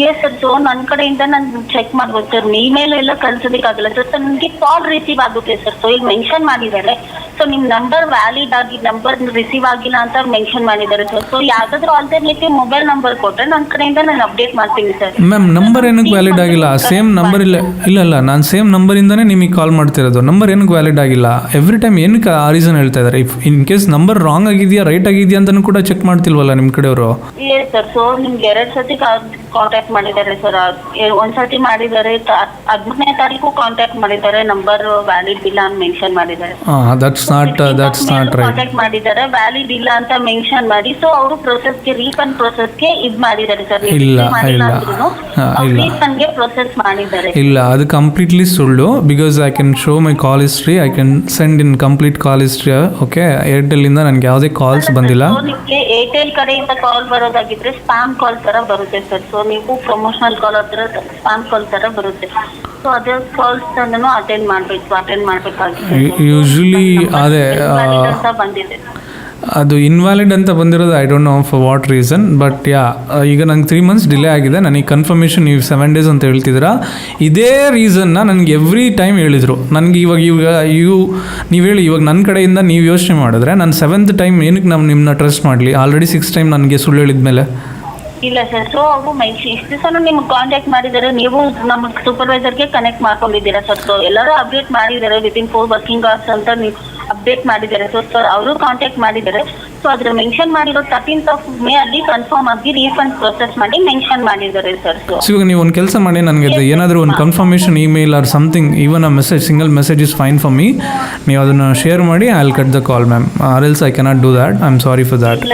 ಎಸ್ ಸರ್. ಸೊ ನನ್ನ ಕಡೆಯಿಂದ ನಾನು ಚೆಕ್ ಮಾಡ್ಬೋದು ಸರ್. ಇಮೇಲ್ ಎಲ್ಲ ಕಳ್ಸೋದಕ್ಕಾಗಲ್ಲ ಸರ್. ಸೊ ನಿಮಗೆ ಕಾಲ್ ರಿಸೀವ್ ಆಗುತ್ತೆ ಸರ್. ಸೊ ಈಗ ಮೆನ್ಷನ್ ಮಾಡಿದ್ದಾರೆ, ಸೊ ನಿಮ್ಮ ನಂಬರ್ ವ್ಯಾಲಿಡ್ ಆಗಿ ನಂಬರ್ ರಿಸೀವ್ ಆಗಿಲ್ಲ ಅಂತ ಮೆನ್ಷನ್ ಮಾಡಿದ್ದಾರೆ ಸರ್. ಸೊ ಯಾವುದಾದ್ರೂ ಆಲ್ಟರ್ನೇಟಿವ್ ಮೊಬೈಲ್ ನಂಬರ್ ಕೊಟ್ಟರೆ ನನ್ನ ಕಡೆಯಿಂದ ನಾನು ಅಪ್ಡೇಟ್ ಮಾಡ್ತೀನಿ ಸರ್. ಮ್ಯಾಮ್, ನಂಬರ್ ಏನಕ್ಕೆ ವ್ಯಾಲಿಡ್ ಆಗಿಲ್ಲ? ಸೇಮ್ ನಂಬರ್ ಇಲ್ಲ ನಾನು ಸೇಮ್ ನಂಬರಿಂದನೇ ನಿಮಗೆ ಕಾಲ್ ಮಾಡ್ತಿರೋದು. ನಂಬರ್ ಏನಕ್ಕೆ ವ್ಯಾಲಿಡ್ ಆಗಿಲ್ಲ? ಎವ್ರಿ ಟೈಮ್ ಏನಕ್ಕೆ ಆ ರೀಸನ್ ಹೇಳ್ತಾ ಇದ್ದಾರೆ? If in case number wrong ಆಗಿದೆಯಾ ರೈಟ್ ಆಗಿದೆಯಾ ಅಂತಲೂ ಕೂಡ ಚೆಕ್ ಮಾಡ್ತಿಲ್ವಲ್ಲ ನಿಮ್ಮ ಕಡೆಯವರು? ಇಲ್ಲ ಸರ್. ಸೊ ನಿಮ್ಗೆ 2 ಸತಿ ಕಾಂಟ್ಯಾಕ್ಟ್ ಮಾಡಿದ್ದಾರೆ ಸರ್. ಒಂದ್ಸತಿ ಮಾಡಿದ್ದಾರೆ 13ನೇ ತಾರೀಕು ಕಾಂಟ್ಯಾಕ್ಟ್ ಮಾಡಿದ್ದಾರೆ, ನಂಬರ್ ವ್ಯಾಲಿಡ್ ಇಲ್ಲ ಅಂತ ಮೆನ್ಷನ್ ಮಾಡಿದ್ದಾರೆ. That's not right. ಕಾಂಟ್ಯಾಕ್ಟ್ ಮಾಡಿದ್ದಾರೆ ವ್ಯಾಲಿಡ್ ಇಲ್ಲ ಅಂತ ಮೆನ್ಷನ್ ಮಾಡಿ. ಸೊ ಅವರು ಪ್ರೊಸೆಸ್ಗೆ ರೀಫಂಡ್ ಪ್ರೊಸೆಸ್ಗೆ ಇದು ಮಾಡಿದ್ದಾರೆ ಸರ್. ರೀಫಂಡ್ಗೆ ಪ್ರೊಸೆಸ್ ಮಾಡಿದ್ದಾರೆ. ಇಲ್ಲ, ಅದು ಕಂಪ್ಲೀಟ್ಲಿ ಸುಳ್ಳು. Because I can show my call history, I can send in complete call history. Okay, Airtel ಇಂದ ನನಗೆ ಯಾವುದೇ ಕಾಲ್ಸ್ ಬಂದಿಲ್ಲ. ನಿಮಗೆ ಏರ್ಟೆಲ್ ಕಡೆಯಿಂದ ಕಾಲ್ ಬರೋದಾಗಿದ್ರೆ ಸ್ಪ್ಯಾಮ್ ಕಾಲ್ ತರ ಬರುತ್ತೆ ಸರ್. ಸೊ ನೀವು ಪ್ರಮೋಷನಲ್ ಕಾಲ್ ಹತ್ರ ಸ್ಪ್ಯಾಮ್ ಕಾಲ್ ತರ ಬರುತ್ತೆ. ಸೊ ಅದೇ ಕಾಲ್ಸ್ ಅಟೆಂಡ್ ಮಾಡಬೇಕಾಗುತ್ತೆ. ಯೂಶಲಿ ಅದೇ ಬಂದಿದೆ. ಅದು ಇನ್ವ್ಯಾಲಿಡ್ ಅಂತ ಬಂದಿರೋದು I don't know for what reason. But ಈಗ ನಂಗೆ 3 months ಡಿಲೇ ಆಗಿದೆ. ನನಗೆ ಕನ್ಫರ್ಮೇಷನ್ ನೀವು 7 days ಅಂತ ಹೇಳ್ತಿದ್ದೀರಾ. ಇದೇ ರೀಸನ್ನ ನನಗೆ ಎವ್ರಿ ಟೈಮ್ ಹೇಳಿದರು. ನನಗೆ ಇವಾಗ ನೀವು ಹೇಳಿ, ಇವಾಗ ನನ್ನ ಕಡೆಯಿಂದ ನೀವು ಯೋಚನೆ ಮಾಡಿದ್ರೆ ನಾನು 7th ಟೈಮ್ ಏನಕ್ಕೆ ನಾವು ನಿಮ್ಮನ್ನ ಟ್ರಸ್ಟ್ ಮಾಡಲಿ? ಆಲ್ರೆಡಿ 6 time ನನಗೆ ಸುಳ್ಳು ಹೇಳಿದ ಮೇಲೆ. ಇಲ್ಲ ಸರ್. ಸೊ ಅವರು ಇಷ್ಟು ದಿವಸ ನಿಮ್ಗೆ ಕಾಂಟ್ಯಾಕ್ಟ್ ಮಾಡಿದ್ದಾರೆ, ನೀವು ನಮ್ಮ ಸೂಪರ್ವೈಸರ್ಗೆ ಕನೆಕ್ಟ್ ಮಾಡ್ಕೊಂಡಿದ್ದೀರಾ ಸರ್. ಸೊ ಎಲ್ಲರೂ ಅಪ್ಡೇಟ್ ಮಾಡಿದ್ದಾರೆ ವಿತಿನ್ 4 working hours ಅಂತ ನೀವು ಅಪ್ಡೇಟ್ ಮಾಡಿದ್ದಾರೆ. ಸೊ ಸರ್ ಅವರು ಕಾಂಟ್ಯಾಕ್ಟ್ ಮಾಡಿದ್ದಾರೆ. ಸೊ ಅದ್ರ ಮೆನ್ಷನ್ ಮಾಡಿರೋ 13th of May ಅಲ್ಲಿ ಕನ್ಫರ್ಮ್ ಆಗಿ ರೀಫಂಡ್ ಪ್ರೊಸೆಸ್ ಮಾಡಿ ಮೆನ್ಷನ್ ಮಾಡಿದ್ದಾರೆ ಸರ್. ಸೊ ಇವಾಗ ನೀವು ಒಂದು ಕೆಲಸ ಮಾಡಿ, ನನಗೆ ಏನಾದರೂ ಒಂದು confirmation email or something, even a message, single message is fine for me. ನೀವು ಅದನ್ನು ಶೇರ್ ಮಾಡಿ, I will cut the call ma'am, or else I cannot do that. I am sorry for that.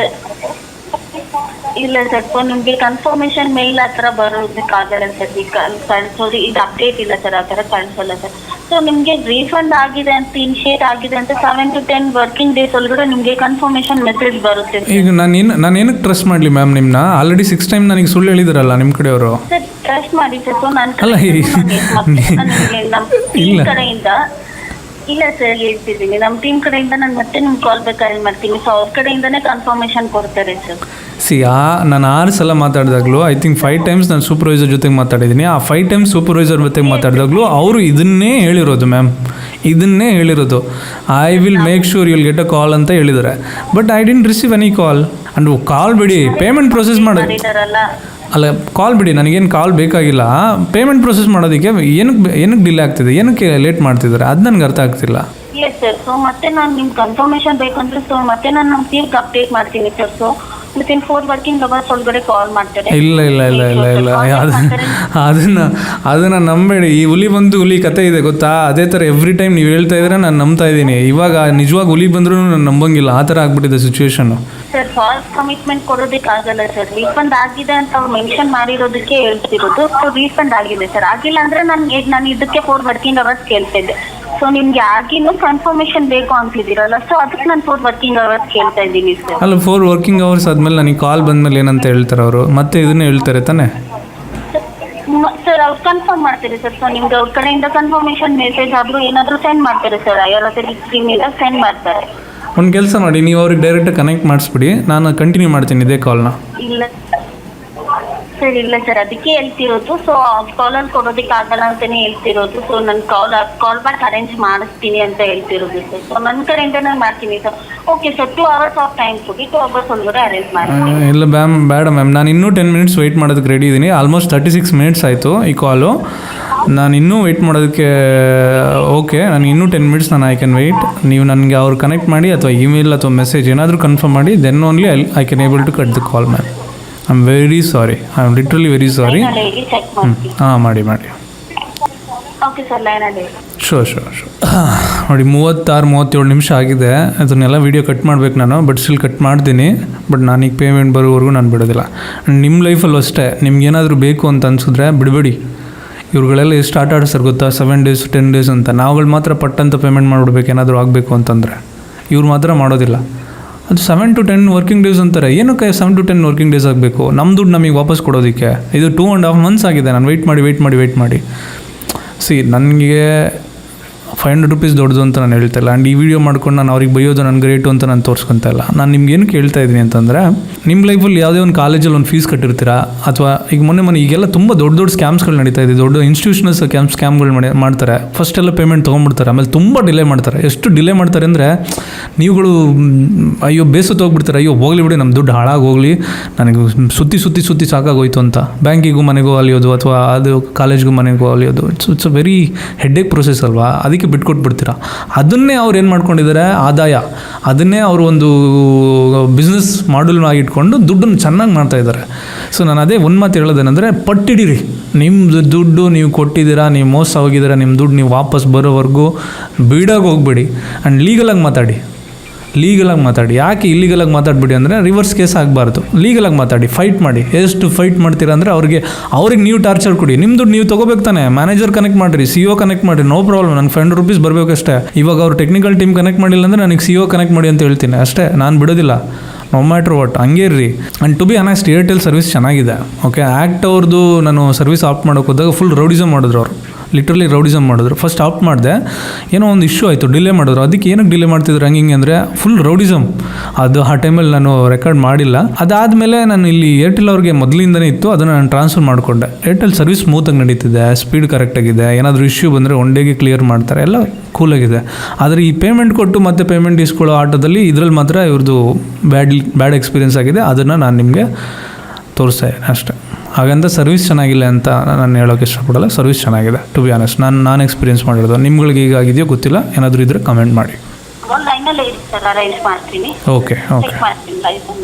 ಇಲ್ಲ ಸರ್. ಸೊ ನಿಮಗೆ ಕನ್ಫರ್ಮೇಷನ್ ಮೇಲ್ ಆ ಥರ ಬರೋದಕ್ಕಾಗಲ್ಲ ಸರ್. ಈಗ ಕಳಿಸೋದು ಇದು ಅಪ್ಡೇಟ್ ಇಲ್ಲ ಸರ್, ಆ ಥರ ಕಳಿಸಲ್ಲ ಸರ್. ಸೊ ನಿಮಗೆ ರೀಫಂಡ್ ಆಗಿದೆ ಅಂತ ಇನಿಷಿಯೇಟ್ ಆಗಿದೆ ಅಂತ 7 to 10 working days ಒಳಗಡೆ ನಿಮಗೆ ಕನ್ಫರ್ಮೇಷನ್ ಮೆಸೇಜ್ ಬರುತ್ತೆ. ಈಗ ನಾನು ಏನಕ್ಕೆ ಟ್ರಸ್ಟ್ ಮಾಡಲಿ ಮ್ಯಾಮ್ ನಿಮ್ಮನ್ನ? ಆಲ್ರೆಡಿ 6 time ನನಗೆ ಸುಳ್ಳು ಹೇಳಿದಾರಲ್ಲ ನಿಮ್ಮ ಕಡೆಯವರು. ಸರ್ ಟ್ರಸ್ಟ್ ಮಾಡಿ ಸರ್. ಸೊ ನಾನು ಇಲ್ಲ ಕಡೆಯಿಂದ ಇಲ್ಲ ಸರ್ ಹೇಳ್ತಿದ್ದೀನಿ, ನಮ್ಮ ಟೀಮ್ ಕಡೆಯಿಂದ ನಾನು ಮತ್ತೆ ನಿಮ್ಗೆ ಕಾಲ್ ಬೇಕಾದ್ರೆ ಮಾಡ್ತೀನಿ. ಸೊ ಅವ್ರ ಕಡೆಯಿಂದನೇ ಕನ್ಫರ್ಮೇಷನ್ ಕೊಡ್ತಾರೆ ಸರ್. ನಾನು 6 ಸಲ ಮಾತಾಡಿದಾಗಲೂ ಐ ಥಿಂಕ್ 5 times ನಾನು ಸೂಪರ್ವೈಸರ್ ಜೊತೆಗೆ ಮಾತಾಡಿದ್ದೀನಿ. ಆ 5 times ಸೂಪರ್ವೈಸರ್ ಜೊತೆಗೆ ಮಾತಾಡಿದಾಗಲೂ ಅವರು ಇದನ್ನೇ ಹೇಳಿರೋದು ಮ್ಯಾಮ್, ಇದನ್ನೇ ಹೇಳಿರೋದು. I will make sure you'll get a call ಅಂತ ಹೇಳಿದ್ದಾರೆ. But I didn't receive any call. And call ಬಿಡಿ, ಪೇಮೆಂಟ್ ಪ್ರೊಸೆಸ್ ಮಾಡಿ ಅಲ್ಲ, ಕಾಲ್ ಬಿಡಿ, ನನಗೇನು ಕಾಲ್ ಬೇಕಾಗಿಲ್ಲ. ಪೇಮೆಂಟ್ ಪ್ರೊಸೆಸ್ ಮಾಡೋದಕ್ಕೆ ಏನಕ್ಕೆ ಡಿಲೇ ಆಗ್ತಿದೆ, ಏನಕ್ಕೆ ಲೇಟ್ ಮಾಡ್ತಿದ್ದಾರೆ, ಅದು ನನಗೆ ಅರ್ಥ ಆಗ್ತಿಲ್ಲ. ಇಲ್ಲ ಸರ್. ಸೊ ಮತ್ತೆ ನಾನು ನಿಮ್ಗೆ ಕನ್ಫರ್ಮೇಷನ್ ಬೇಕಂದ್ರೆ ಸೊ ಮತ್ತೆ ನಾನು ನಮ್ಮ ಟೀಮ್ಗೆ ಅಪ್ಡೇಟ್ ಮಾಡ್ತೀನಿ sir. So within 4 working hours ಒಳಗಡೆ ಕಾಲ್ ಮಾಡ್ತಾರೆ. ಇಲ್ಲ ಅದನ್ನು ನಂಬೇಡಿ. ಈ ಹುಲಿ ಕತೆ ಇದೆ ಗೊತ್ತಾ? ಅದೇ ಥರ ಎವ್ರಿ ಟೈಮ್ ನೀವು ಹೇಳ್ತಾ ಇದ್ರೆ ನಾನು ನಂಬ್ತಾ ಇದ್ದೀನಿ. ಇವಾಗ ನಿಜವಾಗಿ ಹುಲಿ ಬಂದರೂ ನಾನು ನಂಬಂಗಿಲ್ಲ. ಆ ಥರ ಆಗ್ಬಿಟ್ಟಿದೆ ಸಿಚುವೇಶನ್ನು. ಸರ್ ಫಾಲ್ಸ್ ಕಮಿಟ್ಮೆಂಟ್ ಕೊಡೋದಕ್ಕಾಗಲ್ಲ ಸರ್. ರೀಫಂಡ್ ಆಗಿದೆ ಅಂತ ಅವ್ರು ಮೆನ್ಷನ್ ಮಾಡಿರೋದಕ್ಕೆ ಹೇಳ್ತಿರೋದು. ಸೊ ರೀಫಂಡ್ ಆಗಿದೆ ಸರ್. ಆಗಿಲ್ಲ ಅಂದರೆ ನಾನು ಇದಕ್ಕೆ 4 working hours ಕೇಳ್ತಾ ಇದ್ದೆ. ಸೊ ನಿಮ್ಗೆ ಆಗಿನೂ ಕನ್ಫರ್ಮೇಷನ್ ಬೇಕು ಅಂತಿದ್ದೀರಲ್ಲ, ಸೊ ಅದಕ್ಕೆ ನಾನು 4 working hours ಕೇಳ್ತಾ ಇದ್ದೀನಿ ಸರ್. ಅಲ್ಲ, 4 working hours ಆದಮೇಲೆ ನನಗೆ ಕಾಲ್ ಬಂದಮೇಲೆ ಏನಂತ ಹೇಳ್ತಾರೆ ಅವರು? ಮತ್ತೆ ಇದನ್ನೇ ಹೇಳ್ತಾರೆ ತಾನೆ ಸರ್? ಸರ್ ಅವ್ರು ಕನ್ಫರ್ಮ್ ಮಾಡ್ತೀರಿ ಸರ್. ಸೊ ನಿಮ್ಗೆ ಅವ್ರ ಕಡೆಯಿಂದ ಕನ್ಫರ್ಮೇಶನ್ ಮೆಸೇಜ್ ಆದ್ರೂ ಏನಾದರೂ ಸೆಂಡ್ ಮಾಡ್ತಾರೆ ಸರ್. ಐಆರ್ಎಸ್ಎಲ್ ಸ್ಕೀಮಿಂದ ಸೆಂಡ್ ಮಾಡ್ತಾರೆ. ಒಂದು ಕೆಲಸ ಮಾಡಿ, ನೀವು ಅವ್ರಿಗೆ ಡೈರೆಕ್ಟಾಗಿ ಕನೆಕ್ಟ್ ಮಾಡಿಸ್ಬಿಡಿ, ನಾನು ಕಂಟಿನ್ಯೂ ಮಾಡ್ತೀನಿ ಇದೇ ಕಾಲ್ನ. ಇಲ್ಲ ಸರ್, ಇಲ್ಲ ಸರ್, ಅದಕ್ಕೆ ಹೇಳ್ತಿರೋದು. ಸೊ ಕಾಲಲ್ಲಿ ಕೊಡೋದಕ್ಕೆ ಆಗಲ್ಲ ಅಂತಾನೆ ಹೇಳ್ತಿರೋದು. ಸೊ ನಾನು ಕಾಲ್ ಬ್ಯಾಕ್ ಅರೇಂಜ್ ಮಾಡಿಸ್ತೀನಿ ಅಂತ ಹೇಳ್ತಿರೋದು ಸರ್. ಸೊ ನನ್ನ ಕಡೆಯಿಂದ ನಾನು ಮಾಡ್ತೀನಿ sir. Okay sir, 2 hours of time ಕೊಡಿ, 2 hours ಒಳಗಡೆ ಅರೇಂಜ್ ಮಾಡ್ತೀನಿ. ಇಲ್ಲ ಬೇಡ ಮ್ಯಾಮ್, ನಾನು ಇನ್ನೂ 10 minutes ವೆಯ್ಟ್ ಮಾಡೋದಕ್ಕೆ ರೆಡಿ ಇದ್ದೀನಿ. ಆಲ್ಮೋಸ್ಟ್ 36 minutes ಆಯಿತು ಈ ಕಾಲು. ನಾನು ಇನ್ನೂ ವೆಯ್ಟ್ ಮಾಡೋದಕ್ಕೆ ಓಕೆ, ನಾನು ಇನ್ನೂ 10 minutes ನಾನು ಐ ಕ್ಯಾನ್ ವೆಯ್ಟ್. ನೀವು ನನಗೆ ಅವ್ರು ಕನೆಕ್ಟ್ ಮಾಡಿ ಅಥವಾ ಇಮೇಲ್ ಅಥವಾ ಮೆಸೇಜ್ ಏನಾದರೂ ಕನ್ಫರ್ಮ್ ಮಾಡಿ, then only I can able to cut the call ma'am. I am very sorry, I am literally very sorry. Check ಮಾಡ್ತೀನಿ. ಹಾಂ ಮಾಡಿ. ಓಕೆ ಸರ್, ಲೈನಲ್ಲಿ. ಶೋರ್ ನೋಡಿ, 36-37 ನಿಮಿಷ ಆಗಿದೆ. ಅದನ್ನೆಲ್ಲ ವೀಡಿಯೋ ಕಟ್ ಮಾಡ್ಬೇಕು ನಾನು, ಬಟ್ ಸ್ಟಿಲ್ ಕಟ್ ಮಾಡ್ತೀನಿ. ಬಟ್ ನಾನೀಗ ಪೇಮೆಂಟ್ ಬರೋವರೆಗೂ ನಾನು ಬಿಡೋದಿಲ್ಲ. ನಿಮ್ಮ ಲೈಫಲ್ಲೂ ಅಷ್ಟೇ, ನಿಮ್ಗೇನಾದರೂ ಬೇಕು ಅಂತ ಅನಿಸಿದ್ರೆ ಬಿಡಬೇಡಿ. ಇವ್ರುಗಳೆಲ್ಲ ಎಷ್ಟು ಆಟ ಆಡಿಸ್ತಾರೆ ಗೊತ್ತಾ, 7 days 10 days ಅಂತ. ನಾವುಗಳು ಮಾತ್ರ ಪಟ್ಟಂತ ಪೇಮೆಂಟ್ ಮಾಡಿಬಿಡ್ಬೇಕು ಏನಾದರೂ ಆಗಬೇಕು ಅಂತಂದರೆ. ಇವ್ರು ಮಾತ್ರ ಮಾಡೋದಿಲ್ಲ. ಅದು 7 to 10 ವರ್ಕಿಂಗ್ ಡೇಸ್ ಅಂತಾರೆ. ಏನಕ್ಕೆ 7 to 10 ವರ್ಕಿಂಗ್ ಡೇಸ್ ಆಗಬೇಕು? ನಮ್ಮ ದುಡ್ಡು ನಮಗೆ ವಾಪಸ್ ಕೊಡೋದಕ್ಕೆ. ಇದು 2.5 months ಆಗಿದೆ ನಾನು ವೆಯ್ಟ್ ಮಾಡಿ. ನನಗೆ 500 rupees ದೊಡ್ಡದು ಅಂತ ನಾನು ಹೇಳ್ತಾ ಇಲ್ಲ. ಆ್ಯಂಡ್ ಈ ವಿಡಿಯೋ ಮಾಡ್ಕೊಂಡು ನಾನು ಅವ್ರಿಗೆ ಬೈಯೋದು ನನ್ನ ಗ್ರೇಟು ಅಂತ ನಾನು ತೋರಿಸ್ಕೊತಾ ಇಲ್ಲ. ನಾನು ನಿಮ್ಗೆ ಏನಕ್ಕೆ ಹೇಳ್ತಾ ಇದ್ದೀನಿ ಅಂತಂದರೆ, ನಿಮ್ಮ ಲೈಫಲ್ಲಿ ಯಾವುದೇ ಒಂದು ಕಾಲೇಜಲ್ಲಿ ಒಂದು ಫೀಸ್ ಕಟ್ಟಿರ್ತೀರಾ, ಅಥವಾ ಈಗ ಮೊನ್ನೆ ಈಗೆಲ್ಲ ತುಂಬ ದೊಡ್ಡ ಸ್ಕ್ಯಾಮ್ಸ್ಗಳು ನಡೀತಾ ಇದೆ. ದೊಡ್ಡ ಇನ್ಸ್ಟಿಟ್ಯೂಷನಲ್ಸ್ ಸ್ಕ್ಯಾಮ್ಗಳು ಮಾಡ್ತಾರೆ. ಫಸ್ಟೆಲ್ಲ ಪೇಮೆಂಟ್ ತೊಗೊಂಡ್ಬಿಡ್ತಾರೆ, ಆಮೇಲೆ ತುಂಬ ಡಿಲೇ ಮಾಡ್ತಾರೆ. ಎಷ್ಟು ಡಿಲೇ ಮಾಡ್ತಾರೆ ಅಂದರೆ, ನೀವುಗಳು ಅಯ್ಯೋ ಬೇಸತ್ತು ಹೋಗ್ಬಿಡ್ತಾರೆ. ಅಯ್ಯೋ ಹೋಗ್ಲಿ ಬಿಡಿ, ನಮ್ಮ ದುಡ್ಡು ಹಾಳಾಗೋಗಲಿ, ನನಗೆ ಸುತ್ತಿ ಸಾಕಾಗೋಯ್ತು ಅಂತ ಬ್ಯಾಂಕಿಗೂ ಮನೆಗೂ ಅಲಿಯೋದು, ಅಥವಾ ಅದು ಕಾಲೇಜ್ಗೂ ಮನೆಗೂ ಅಲಿಯೋದು. It's a very headache process ಅಲ್ವಾ? ಅದಕ್ಕೆ ಬಿಟ್ಕೊಟ್ಬಿಡ್ತೀರಾ. ಅದನ್ನೇ ಅವ್ರು ಏನು ಮಾಡ್ಕೊಂಡಿದ್ದಾರೆ, ಆದಾಯ, ಅದನ್ನೇ ಅವರು ಒಂದು ಬಿಸ್ನೆಸ್ ಮಾಡಲ್ ಆಗಿಟ್ಕೊಂಡು ದುಡ್ಡನ್ನು ಚೆನ್ನಾಗಿ ಮಾಡ್ತಾಯಿದ್ದಾರೆ. ಸೊ ನಾನು ಅದೇ ಒಂದು ಮಾತು ಹೇಳೋದೇನೆಂದರೆ, ಪಟ್ಟಿಡಿರಿ. ನಿಮ್ಮ ದುಡ್ಡು ನೀವು ಕೊಟ್ಟಿದ್ದೀರಾ, ನೀವು ಮೋಸ ಹೋಗಿದ್ದೀರಾ, ನಿಮ್ಮ ದುಡ್ಡು ನೀವು ವಾಪಸ್ ಬರೋವರೆಗೂ ಬಿಡೋಕೆ ಹೋಗ್ಬೇಡಿ. ಆ್ಯಂಡ್ ಲೀಗಲಾಗಿ ಮಾತಾಡಿ. ಯಾಕೆ ಇಲ್ಲಿಗಲಾಗಿ ಮಾತಾಡ್ಬಿಡಿ ಅಂದರೆ, ರಿವರ್ಸ್ ಕೇಸ್ ಆಗಬಾರ್ದು. ಲೀಗಲಾಗಿ ಮಾತಾಡಿ, ಫೈಟ್ ಮಾಡಿ. ಎಷ್ಟು ಫೈಟ್ ಮಾಡ್ತೀರಾ ಅಂದರೆ, ಅವ್ರಿಗೆ ನೀವು ಟಾರ್ಚರ್ ಕೊಡಿ. ನಿಮ್ಮ ದುಡ್ಡು ನೀವು ತೊಗೋಬೇಕು ತಾನೆ. ಮ್ಯಾನೇಜರ್ ಕನೆಕ್ಟ್ ಮಾಡಿರಿ, CEO ಕನೆಕ್ಟ್ ಮಾಡಿರಿ, ನೋ ಪ್ರಾಬ್ಲಮ್. ನನಗೆ 500 rupees ಬರಬೇಕಷ್ಟೇ. ಇವಾಗ ಅವ್ರು ಟೆಕ್ನಿಕಲ್ ಟೀಮ್ ಕನೆಕ್ಟ್ ಮಾಡಿಲ್ಲ ಅಂದರೆ ನನಗೆ CEO ಕನೆಕ್ಟ್ ಮಾಡಿ ಅಂತ ಹೇಳ್ತೀನಿ ಅಷ್ಟೇ. ನಾನು ಬಿಡೋದಿಲ್ಲ, ನೋ ಮ್ಯಾಟ್ರ್ ವಾಟ್. ಹಂಗೆ ಇರ್ರಿ. And to be honest, Airtel service ಚೆನ್ನಾಗಿದೆ. ಓಕೆ, ಆ್ಯಕ್ಟ್ ಅವ್ರದ್ದು ನಾನು ಸರ್ವಿಸ್ ಆಫ್ ಮಾಡೋಕೆ ಹೋದಾಗ ಫುಲ್ ರೌಡಿಸಮ್ ಮಾಡಿದ್ರು ಅವರು. ಲಿಟ್ರಲಿ ರೌಡಿಸಮ್ ಮಾಡಿದ್ರು. ಫಸ್ಟ್ ಆಫ್ ಮಾಡಿದೆ, ಏನೋ ಒಂದು ಇಶ್ಯೂ ಆಯಿತು, ಡಿಲೇ ಮಾಡಿದ್ರು. ಅದಕ್ಕೆ ಏನಕ್ಕೆ ಡಿಲೇ ಮಾಡ್ತಿದ್ರು ಹಂಗೆ ಅಂದರೆ, ಫುಲ್ ರೌಡಿಸಮ್. ಅದು ಆ ಟೈಮಲ್ಲಿ ನಾನು ರೆಕಾರ್ಡ್ ಮಾಡಿಲ್ಲ. ಅದಾದಮೇಲೆ ನಾನು ಇಲ್ಲಿ ಏರ್ಟೆಲ್ ಅವ್ರಿಗೆ ಮೊದಲಿಂದನೇ ಇತ್ತು, ಅದನ್ನು ನಾನು ಟ್ರಾನ್ಸ್ಫರ್ ಮಾಡಿಕೊಂಡೆ. ಏರ್ಟೆಲ್ ಸರ್ವಿಸ್ ಸ್ಮೂತಾಗಿ ನಡೀತಿದೆ, ಸ್ಪೀಡ್ ಕರೆಕ್ಟಾಗಿದೆ. ಏನಾದರೂ ಇಶ್ಯೂ ಬಂದರೆ ಒನ್ ಡೇಗೆ ಕ್ಲಿಯರ್ ಮಾಡ್ತಾರೆ, ಎಲ್ಲ ಕೂಲಾಗಿದೆ. ಆದರೆ ಈ ಪೇಮೆಂಟ್ ಕೊಟ್ಟು ಮತ್ತೆ ಪೇಮೆಂಟ್ ಇಸ್ಕೊಳ್ಳೋ ಆಟದಲ್ಲಿ ಇದರಲ್ಲಿ ಮಾತ್ರ ಇವ್ರದ್ದು ಬ್ಯಾಡ್ ಎಕ್ಸ್ಪೀರಿಯೆನ್ಸ್ ಆಗಿದೆ. ಅದನ್ನು ನಾನು ನಿಮಗೆ ತೋರಿಸ್ತಾ ಇದ್ದೀನಿ ಅಷ್ಟೇ. ಹಾಗಂತ ಸರ್ವಿಸ್ ಚೆನ್ನಾಗಿಲ್ಲ ಅಂತ ನಾನು ಹೇಳೋಕ್ಕೆ ಇಷ್ಟಪಡಲ್ಲ. ಸರ್ವಿಸ್ ಚೆನ್ನಾಗಿದೆ, ಟು ಬಿ ಆನೆಸ್ಟ್. ನಾನು ಎಕ್ಸ್ಪೀರಿಯೆನ್ಸ್ ಮಾಡಿರೋದು. ನಿಮ್ಗಳಿಗೆ ಈಗ ಆಗಿದೆಯೋ ಗೊತ್ತಿಲ್ಲ, ಏನಾದರೂ ಇದ್ದರೆ ಕಮೆಂಟ್ ಮಾಡಿ. ಓಕೆ.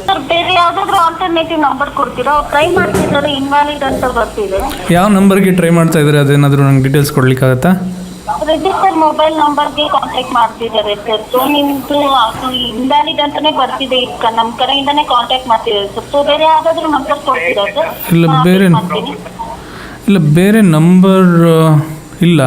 ಸರ್, ಬೇರೆ ಯಾವುದಾದ್ರೂ ಆಲ್ಟರ್ನೇಟಿವ್ ನಂಬರ್ ಕೊಡ್ತೀರಾ? ಅವ್ರು ಟ್ರೈ ಮಾಡ್ತಿದ್ದಾರೆ, ಇನ್ವ್ಯಾಲಿಡ್ ಅಂತ ಬರ್ತಿದೆ. ಯಾವ ನಂಬರ್ಗೆ ಟ್ರೈ ಮಾಡ್ತಾ ಇದ್ದಾರೆ, ಅದೇನಾದರೂ ನಂಗೆ ಡೀಟೇಲ್ಸ್ ಕೊಡ್ಲಿಕ್ಕಾಗತ್ತಾ? ರಿಜಿಸ್ಟರ್ ಮೊಬೈಲ್ ನಂಬರ್ಗೆ ಕಾಂಟ್ಯಾಕ್ಟ್ ಮಾಡ್ತಿದ್ದಾರೆ ಸರ್. ಸೊ ನಿಮ್ದು ಇನ್ವ್ಯಾಲಿಡ್ ಅಂತಾನೆ ಬರ್ತಿದೆ. ಈಗ ನಮ್ಮ ಕಡೆಯಿಂದಾನೇ ಕಾಂಟ್ಯಾಕ್ಟ್ ಮಾಡ್ತಿದ್ದಾರೆ ಸರ್. ಸೊ ಬೇರೆ ಯಾವುದಾದ್ರೂ ನಂಬರ್ ಕೊಡ್ತೀರಾ ಸರ್? ಇಲ್ಲ, ಬೇರೆ ನಂಬರ್ ಇಲ್ಲ.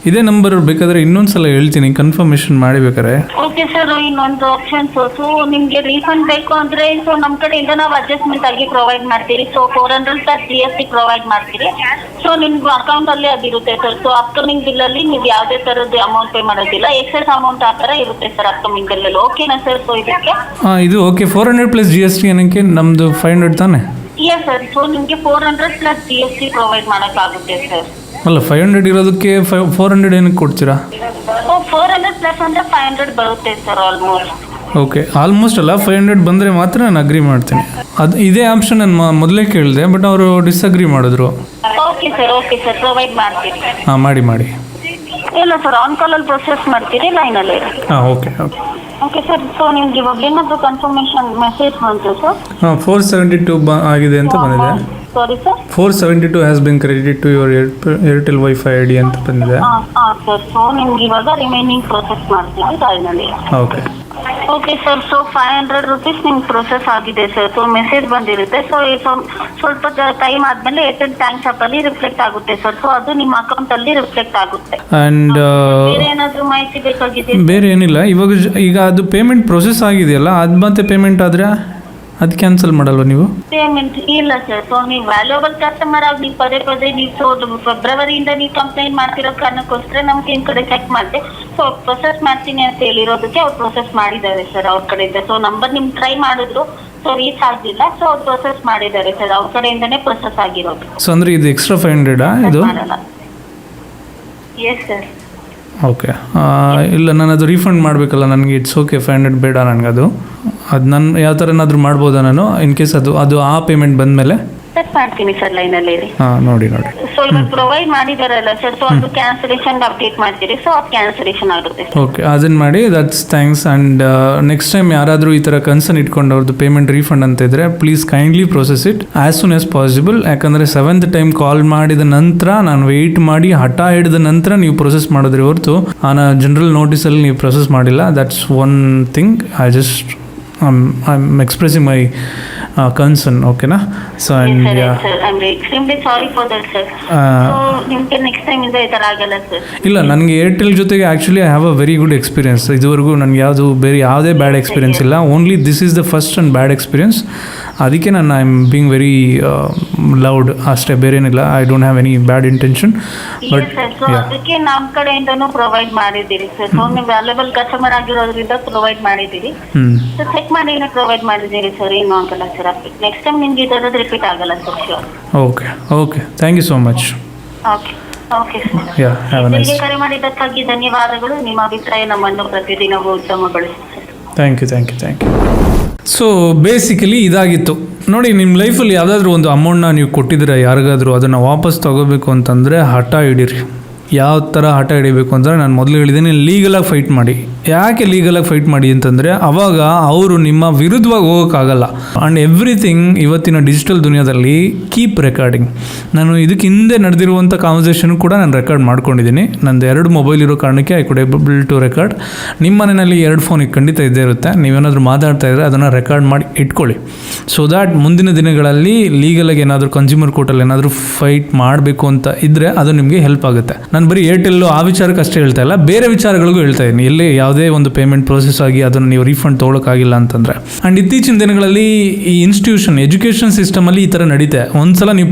ಇದೇ ನಂಬರ್ ಬೇಕಾದರೆ ಇನ್ನೊಂದು ಸಲ ಹೇಳ್ತೀನಿ, ಕನ್ಫರ್ಮೇಷನ್ ಮಾಡಿ ಬೇಕಾದ್ರೆ. ಓಕೆ ಸರ್, ಇನ್ನೊಂದು ಆಪ್ಷನ್. ಸೊ ನಿಮಗೆ ರೀಫಂಡ್ ಬೇಕು ಅಂದರೆ, ಸೊ ನಮ್ಮ ಕಡೆಯಿಂದ ನಾವು ಅಡ್ಜಸ್ಟ್ಮೆಂಟ್ ಆಗಿ ಪ್ರೊವೈಡ್ ಮಾಡ್ತೀವಿ. ಸೊ 400 + GST ಪ್ರೊವೈಡ್ ಮಾಡ್ತೀವಿ. ಸೊ ನಿಮ್ಮ ಅಕೌಂಟಲ್ಲಿ ಅದಿರುತ್ತೆ ಸರ್. ಸೊ ಅಪ್ಕಮಿಂಗ್ ಬಿಲ್ಲಲ್ಲಿ ನೀವು ಯಾವುದೇ ಥರದ್ದು ಅಮೌಂಟ್ ಪೇ ಮಾಡೋದಿಲ್ಲ. ಎಕ್ಸೆಸ್ ಅಮೌಂಟ್ ಆ ಥರ ಇರುತ್ತೆ ಸರ್ ಅಪ್ಕಮಿಂಗ್ ಬಿಲ್ಲಲ್ಲಿ. ಓಕೆನಾ ಸರ್? ಸೊ ಇದಕ್ಕೆ ಇದು ಓಕೆ. 400 + GST ಏನಕ್ಕೆ? ನಮ್ಮದು 500 ತಾನೆ? Yes sir. ಸೊ ನಿಮಗೆ 400 + GST ಪ್ರೊವೈಡ್ ಮಾಡೋಕ್ಕಾಗುತ್ತೆ ಸರ್. ಅಲ್ಲ, 500 ಇರೋದಕ್ಕೆ 400 ಏನಕ್ಕೆ ಕೊಡ್ತೀರಾ? 400 + ಅಂದರೆ 500 ಬರುತ್ತೆ ಸರ್ ಆಲ್ಮೋಸ್ಟ್. ಓಕೆ, ಆಲ್ಮೋಸ್ಟ್ ಅಲ್ಲ, 500 ಬಂದರೆ ಮಾತ್ರ ನಾನು ಅಗ್ರಿ ಮಾಡ್ತೀನಿ. ಅದು ಇದೇ ಆಪ್ಷನ್ ನಾನು ಮೊದಲೇ ಕೇಳಿದೆ, ಬಟ್ ಅವರು ಡಿಸ್ಅಗ್ರಿ ಮಾಡಿದ್ರು. ಓಕೆ ಸರ್, ಪ್ರೊವೈಡ್ ಮಾಡ್ತೀವಿ. ಹಾಂ, ಮಾಡಿ. ಇಲ್ಲ ಸರ್, ಆನ್ ಕಾಲಲ್ಲಿ ಪ್ರೊಸೆಸ್ ಮಾಡ್ತೀರಿ, ಲೈನಲ್ಲಿ. ಹಾಂ, ಓಕೆ ಸರ್. ಸೊ ನಿಮ್ಗೆ ಇವಾಗ ಏನಾದರೂ ಕನ್ಫರ್ಮೇಷನ್ ಮೆಸೇಜ್ ಬಂತು ಸರ್? 472 ಆಗಿದೆ ಅಂತ ಬಂದಿದೆ. Sorry sir, 472 has been credited to your Airtel wifi ID ಅಂತ ಬಂದಿದೆ. ಸರ್. ಸೊ ನಿಮ್ಗೆ ಇವಾಗ ರಿಮೈನಿಂಗ್ ಪ್ರೊಸೆಸ್ ಮಾಡ್ತೀವಿ ಲೈನಲ್ಲಿ. Okay sir. ಸೊ 500 rupees ನಿಮ್ಗೆ ಪ್ರೊಸೆಸ್ ಆಗಿದೆ ಸರ್. ಸೊ ಮೆಸೇಜ್ ಬಂದಿರುತ್ತೆ. ಸೊ ಸ್ವಲ್ಪ ಟೈಮ್ ಆದಮೇಲೆ ಏರ್ಟೆಲ್ ಥ್ಯಾಂಕ್ಸ್ ಆ್ಯಪಲ್ಲಿ ರಿಫ್ಲೆಕ್ಟ್ ಆಗುತ್ತೆ ಸರ್. ಸೊ ಅದು ನಿಮ್ಮ ಅಕೌಂಟಲ್ಲಿ ರಿಫ್ಲೆಕ್ಟ್ ಆಗುತ್ತೆ. ಆ್ಯಂಡ್ ಬೇರೆ ಏನಾದರೂ ಮಾಹಿತಿ ಬೇಕಾಗಿದೆ? ಬೇರೆ ಏನಿಲ್ಲ. ಈಗ ಅದು ಪೇಮೆಂಟ್ ಪ್ರೊಸೆಸ್ ಆಗಿದೆಯಲ್ಲ, ಅದು ಮತ್ತೆ ಪೇಮೆಂಟ್ ಆದರೆ ಅದು ಕ್ಯಾನ್ಸಲ್ ಮಾಡಲ್ವ ನೀವು? ಪೇಮೆಂಟ್ ಇಲ್ಲ ಸರ್. ಸೊ ನೀವು ವ್ಯಾಲ್ಯೂಬಲ್ ಕಸ್ಟಮರ್ ಆಗಿ ನೀವು ಪದೇ ನೀವು ಫೆಬ್ರವರಿಯಿಂದ ನೀವು ಕಂಪ್ಲೇಂಟ್ ಮಾಡ್ತಿರೋ ಕಾರಣಕ್ಕೋಸ್ಕರ ನಮ್ಗೆ ಇನ್ ಕಡೆ ಚೆಕ್ ಮಾಡಿದೆ. ಸೊ ಪ್ರೊಸೆಸ್ ಮಾಡ್ತೀನಿ ಅಂತ ಹೇಳಿರೋದಕ್ಕೆ ಅವ್ರು ಪ್ರೊಸೆಸ್ ಮಾಡಿದ್ದಾರೆ ಸರ್ ಅವ್ರ ಕಡೆಯಿಂದ. ಸೊ ನಂಬರ್ ನಿಮ್ಗೆ ಟ್ರೈ ಮಾಡಿದ್ರು, ಸೊ ರೀಚ್ ಆಗಿಲ್ಲ. ಸೊ ಅವ್ರು ಪ್ರೊಸೆಸ್ ಮಾಡಿದ್ದಾರೆ ಸರ್, ಅವ್ರ ಕಡೆಯಿಂದನೇ ಪ್ರೊಸೆಸ್ ಆಗಿರೋದು. ಸೊ ಅಂದರೆ ಇದು ಎಕ್ಸ್ಟ್ರಾ 500 ಇದು? Yes sir. ಓಕೆ. ಇಲ್ಲ, ನಾನು ಅದು ರೀಫಂಡ್ ಮಾಡಬೇಕಲ್ಲ, ನನಗೆ ಇಟ್ಸ್ ಓಕೆ 500 ಬೇಡ ನನಗದು. ಅದು ನಾನು ಯಾವ ಥರ ಏನಾದರೂ ಮಾಡ್ಬೋದಾ ನಾನು ಇನ್ ಕೇಸ್ ಅದು ಆ ಪೇಮೆಂಟ್ ಬಂದಮೇಲೆ? ಚೆಕ್ ಮಾಡ್ತೀನಿ ಸರ್, ಲೈನಲ್ಲಿ ಇರಿ. ಹಾಂ, ನೋಡಿ. ಸೊ ಇವಾಗ ಪ್ರೊವೈಡ್ ಮಾಡಿದಾರಲ್ಲ ಸರ್, ಸೊ ಅದು ಕ್ಯಾನ್ಸಲೇಷನ್ ಅಪ್ಡೇಟ್ ಮಾಡ್ತೀರಿ, ಸೊ ಅದು ಕ್ಯಾನ್ಸಲೇಷನ್ ಆಗುತ್ತೆ. ಓಕೆ, ಅದನ್ನು ಮಾಡಿ. That's thanks. And next time ಯಾರಾದರೂ ಈ ಥರ ಕನ್ಸರ್ನ್ ಇಟ್ಕೊಂಡು ಅವ್ರದ್ದು ಪೇಮೆಂಟ್ ರೀಫಂಡ್ ಅಂತ ಇದ್ದರೆ please kindly process it as soon as possible. ಯಾಕಂದರೆ 7th ಟೈಮ್ ಕಾಲ್ ಮಾಡಿದ ನಂತರ ನಾನು ವೆಯ್ಟ್ ಮಾಡಿ ಹಠ ಹಿಡಿದ ನಂತರ ನೀವು ಪ್ರೊಸೆಸ್ ಮಾಡಿದ್ರಿ ಹೊರತು ಜನರಲ್ ನೋಟಿಸಲ್ಲಿ ನೀವು ಪ್ರೊಸೆಸ್ ಮಾಡಿಲ್ಲ. That's one thing. I'm expressing my concern, okay na? So and yes, sir, yeah, sir, I'm extremely sorry for that sir. So ನಿಮಗೆ ನೆಕ್ಸ್ಟ್ ಟೈಮ್ ಇಂದ ಈ ಥರ ಆಗಲ್ಲ ಸರ್. ಇಲ್ಲ, ನನಗೆ ಏರ್ಟೆಲ್ ಜೊತೆಗೆ actually I have a very good experience. ಇದುವರೆಗೂ ನನಗೆ ಯಾವುದೇ ಬ್ಯಾಡ್ ಎಕ್ಸ್ಪೀರಿಯನ್ಸ್ ಇಲ್ಲ. Only this is the first and bad experience. ಅದಕ್ಕೆ ನಾನು I am being very loud ಅಷ್ಟೇ, ಬೇರೆ ಏನಿಲ್ಲ. I don't have any bad intention. But so ಅದಕ್ಕೆ ನಮ್ಮ ಕಡೆಯಿಂದನೂ ಪ್ರೊವೈಡ್ ಮಾಡಿದ್ದೀರಿ ಸರ್. ಸೊ ನೀವು ವ್ಯಾಲ್ಯೂಬಲ್ ಕಸ್ಟಮರ್ ಆಗಿರೋದ್ರಿಂದ ಪ್ರೊವೈಡ್ ಮಾಡಿದ್ದೀರಿ. ಸೊ ಚೆಕ್ ಮಾಡಿ ಪ್ರೊವೈಡ್ ಮಾಡಿದ್ದೀರಿ ಸರ್, ಏನು ಆಗಲ್ಲ ಸರ್. ನೆಕ್ಸ್ಟ್ ಟೈಮ್ ನಿಮ್ಗೆ ಇದರದ್ದು ರಿಪೀಟ್ ಆಗಲ್ಲ sir. Sure. Okay, thank you so much. Okay sir. Yeah, have a nice. ಕರೆ ಮಾಡಿದ್ದಕ್ಕಾಗಿ ಧನ್ಯವಾದಗಳು. ನಿಮ್ಮ ಅಭಿಪ್ರಾಯ ನಮ್ಮನ್ನು ಪ್ರತಿದಿನವೂ ಉತ್ತಮಗೊಳಿಸುತ್ತೆ. Thank you. ಸೊ ಬೇಸಿಕಲಿ ಇದಾಗಿತ್ತು ನೋಡಿ. ನಿಮ್ಮ ಲೈಫಲ್ಲಿ ಯಾವುದಾದ್ರೂ ಒಂದು ಅಮೌಂಟ್ನ ನೀವು ಕೊಟ್ಟಿದ್ದೀರಾ ಯಾರಿಗಾದರೂ, ಅದನ್ನು ವಾಪಸ್ ತೊಗೋಬೇಕು ಅಂತಂದರೆ ಹಠ ಹಿಡೀರಿ. ಯಾವ ಥರ ಹಠ ಹಿಡಿಬೇಕು ಅಂದರೆ ನಾನು ಮೊದಲು ಹೇಳಿದ್ದೀನಿ, ಲೀಗಲಾಗಿ ಫೈಟ್ ಮಾಡಿ. ಯಾಕೆ ಲೀಗಲಾಗಿ ಫೈಟ್ ಮಾಡಿ ಅಂತಂದರೆ ಅವಾಗ ಅವರು ನಿಮ್ಮ ವಿರುದ್ಧವಾಗಿ ಹೋಗೋಕ್ಕಾಗಲ್ಲ. ಆ್ಯಂಡ್ ಎವ್ರಿಥಿಂಗ್ ಇವತ್ತಿನ ಡಿಜಿಟಲ್ ದುನಿಯಾದಲ್ಲಿ ಕೀಪ್ ರೆಕಾರ್ಡಿಂಗ್. ನಾನು ಇದಕ್ಕೆ ಹಿಂದೆ ನಡೆದಿರುವಂಥ ಕಾನ್ವರ್ಸೇಷನ್ ಕೂಡ ನಾನು ರೆಕಾರ್ಡ್ ಮಾಡ್ಕೊಂಡಿದ್ದೀನಿ. ನಂದು 2 ಮೊಬೈಲ್ ಇರೋ ಕಾರಣಕ್ಕೆ I could able to record. ನಿಮ್ಮ ಮನೆಯಲ್ಲಿ 2 ಫೋನ್ ಖಂಡಿತ ಇದ್ದೇ ಇರುತ್ತೆ. ನೀವೇನಾದರೂ ಮಾತಾಡ್ತಾ ಇದ್ದರೆ ಅದನ್ನು ರೆಕಾರ್ಡ್ ಮಾಡಿ ಇಟ್ಕೊಳ್ಳಿ. ಸೊ ದ್ಯಾಟ್ ಮುಂದಿನ ದಿನಗಳಲ್ಲಿ ಲೀಗಲಾಗಿ ಏನಾದರೂ ಕನ್ಸ್ಯೂಮರ್ ಕೋರ್ಟಲ್ಲಿ ಏನಾದರೂ ಫೈಟ್ ಮಾಡಬೇಕು ಅಂತ ಇದ್ದರೆ ಅದು ನಿಮಗೆ ಹೆಲ್ಪ್ ಆಗುತ್ತೆ. ನಾನು ಬರೀ ಏರ್ಟೆಲ್ಲು ಆ ವಿಚಾರಕ್ಕೆ ಅಷ್ಟೇ ಹೇಳ್ತಾ ಇಲ್ಲ, ಬೇರೆ ವಿಚಾರಗಳಿಗೂ ಹೇಳ್ತಾ ಇದ್ದೀನಿ. ಎಲ್ಲಿ ಯಾವುದೇ ಒಂದು ಪೇಮೆಂಟ್ ಪ್ರೋಸೆಸ್ ಆಗಿ ಅದನ್ನು ನೀವು ರೀಫಂಡ್ ತೊಗೊಳಕ್ಕಾಗಿಲ್ಲ ಅಂತಂದರೆ. ಆ್ಯಂಡ್ ಇತ್ತೀಚಿನ ದಿನಗಳಲ್ಲಿ ಈ ಇನ್ಸ್ಟಿಟ್ಯೂಷನ್ ಎಜುಕೇಷನ್ ಸಿಸ್ಟಮಲ್ಲಿ ಈ ಥರ ನಡೀತೆ. ಒಂದ್ಸಲ ನೀವು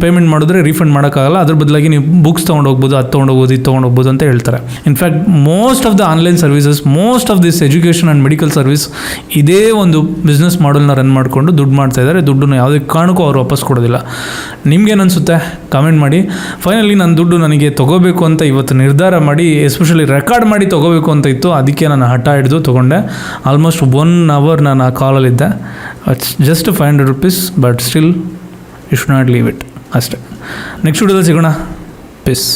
ಪೇಮೆಂಟ್ ಮಾಡಿದ್ರೆ ರೀಫಂಡ್ ಮಾಡೋಕ್ಕಾಗಲ್ಲ, ಅದ್ರ ಬದಲಾಗಿ ನೀವು ಬುಕ್ಸ್ ತೊಗೊಂಡೋಗ್ಬೋದು, ಅದು ತೊಗೊಂಡೋಗ್ಬೋದು, ಇದು ತೊಗೊಂಡೋಗ್ಬೋದು ಅಂತ ಹೇಳ್ತಾರೆ. In fact most of the online services, most of this education and medical service ಇದೇ ಒಂದು ಬಿಸ್ನೆಸ್ ಮಾಡೆಲ್ನ ರನ್ ಮಾಡಿಕೊಂಡು ದುಡ್ಡು ಮಾಡ್ತಾ ಇದ್ದಾರೆ. ದುಡ್ಡನ್ನು ಯಾವುದೇ ಕಾರಣಕ್ಕೂ ಅವರು ವಾಪಸ್ ಕೊಡೋದಿಲ್ಲ. ನಿಮ್ಗೇನು ಅನಿಸುತ್ತೆ ಕಮೆಂಟ್ ಮಾಡಿ. ಫೈನಲಿ ನನ್ನ ದುಡ್ಡು ನನಗೆ ತೊಗೋಬೇಕು ಅಂತ ಇವತ್ತು ನಿರ್ಧಾರ ಮಾಡಿ, ಎಸ್ಪೆಷಲಿ ರೆಕಾರ್ಡ್ ಮಾಡಿ ತೊಗೋಬೇಕು ಅಂತ ಇತ್ತು. ಅದಕ್ಕೆ ನಾನು ಹಠ ಹಿಡಿದು ತೊಗೊಂಡೆ. ಆಲ್ಮೋಸ್ಟ್ 1 hour ನಾನು ಆ ಕಾಲಲ್ಲಿದ್ದೆ. It's just 500 rupees, but still you should not leave it ಅಷ್ಟೇ. ನೆಕ್ಸ್ಟ್ ವಿಡಿಯೋದಲ್ಲಿ ಸಿಗೋಣ. ಪೀಸ್.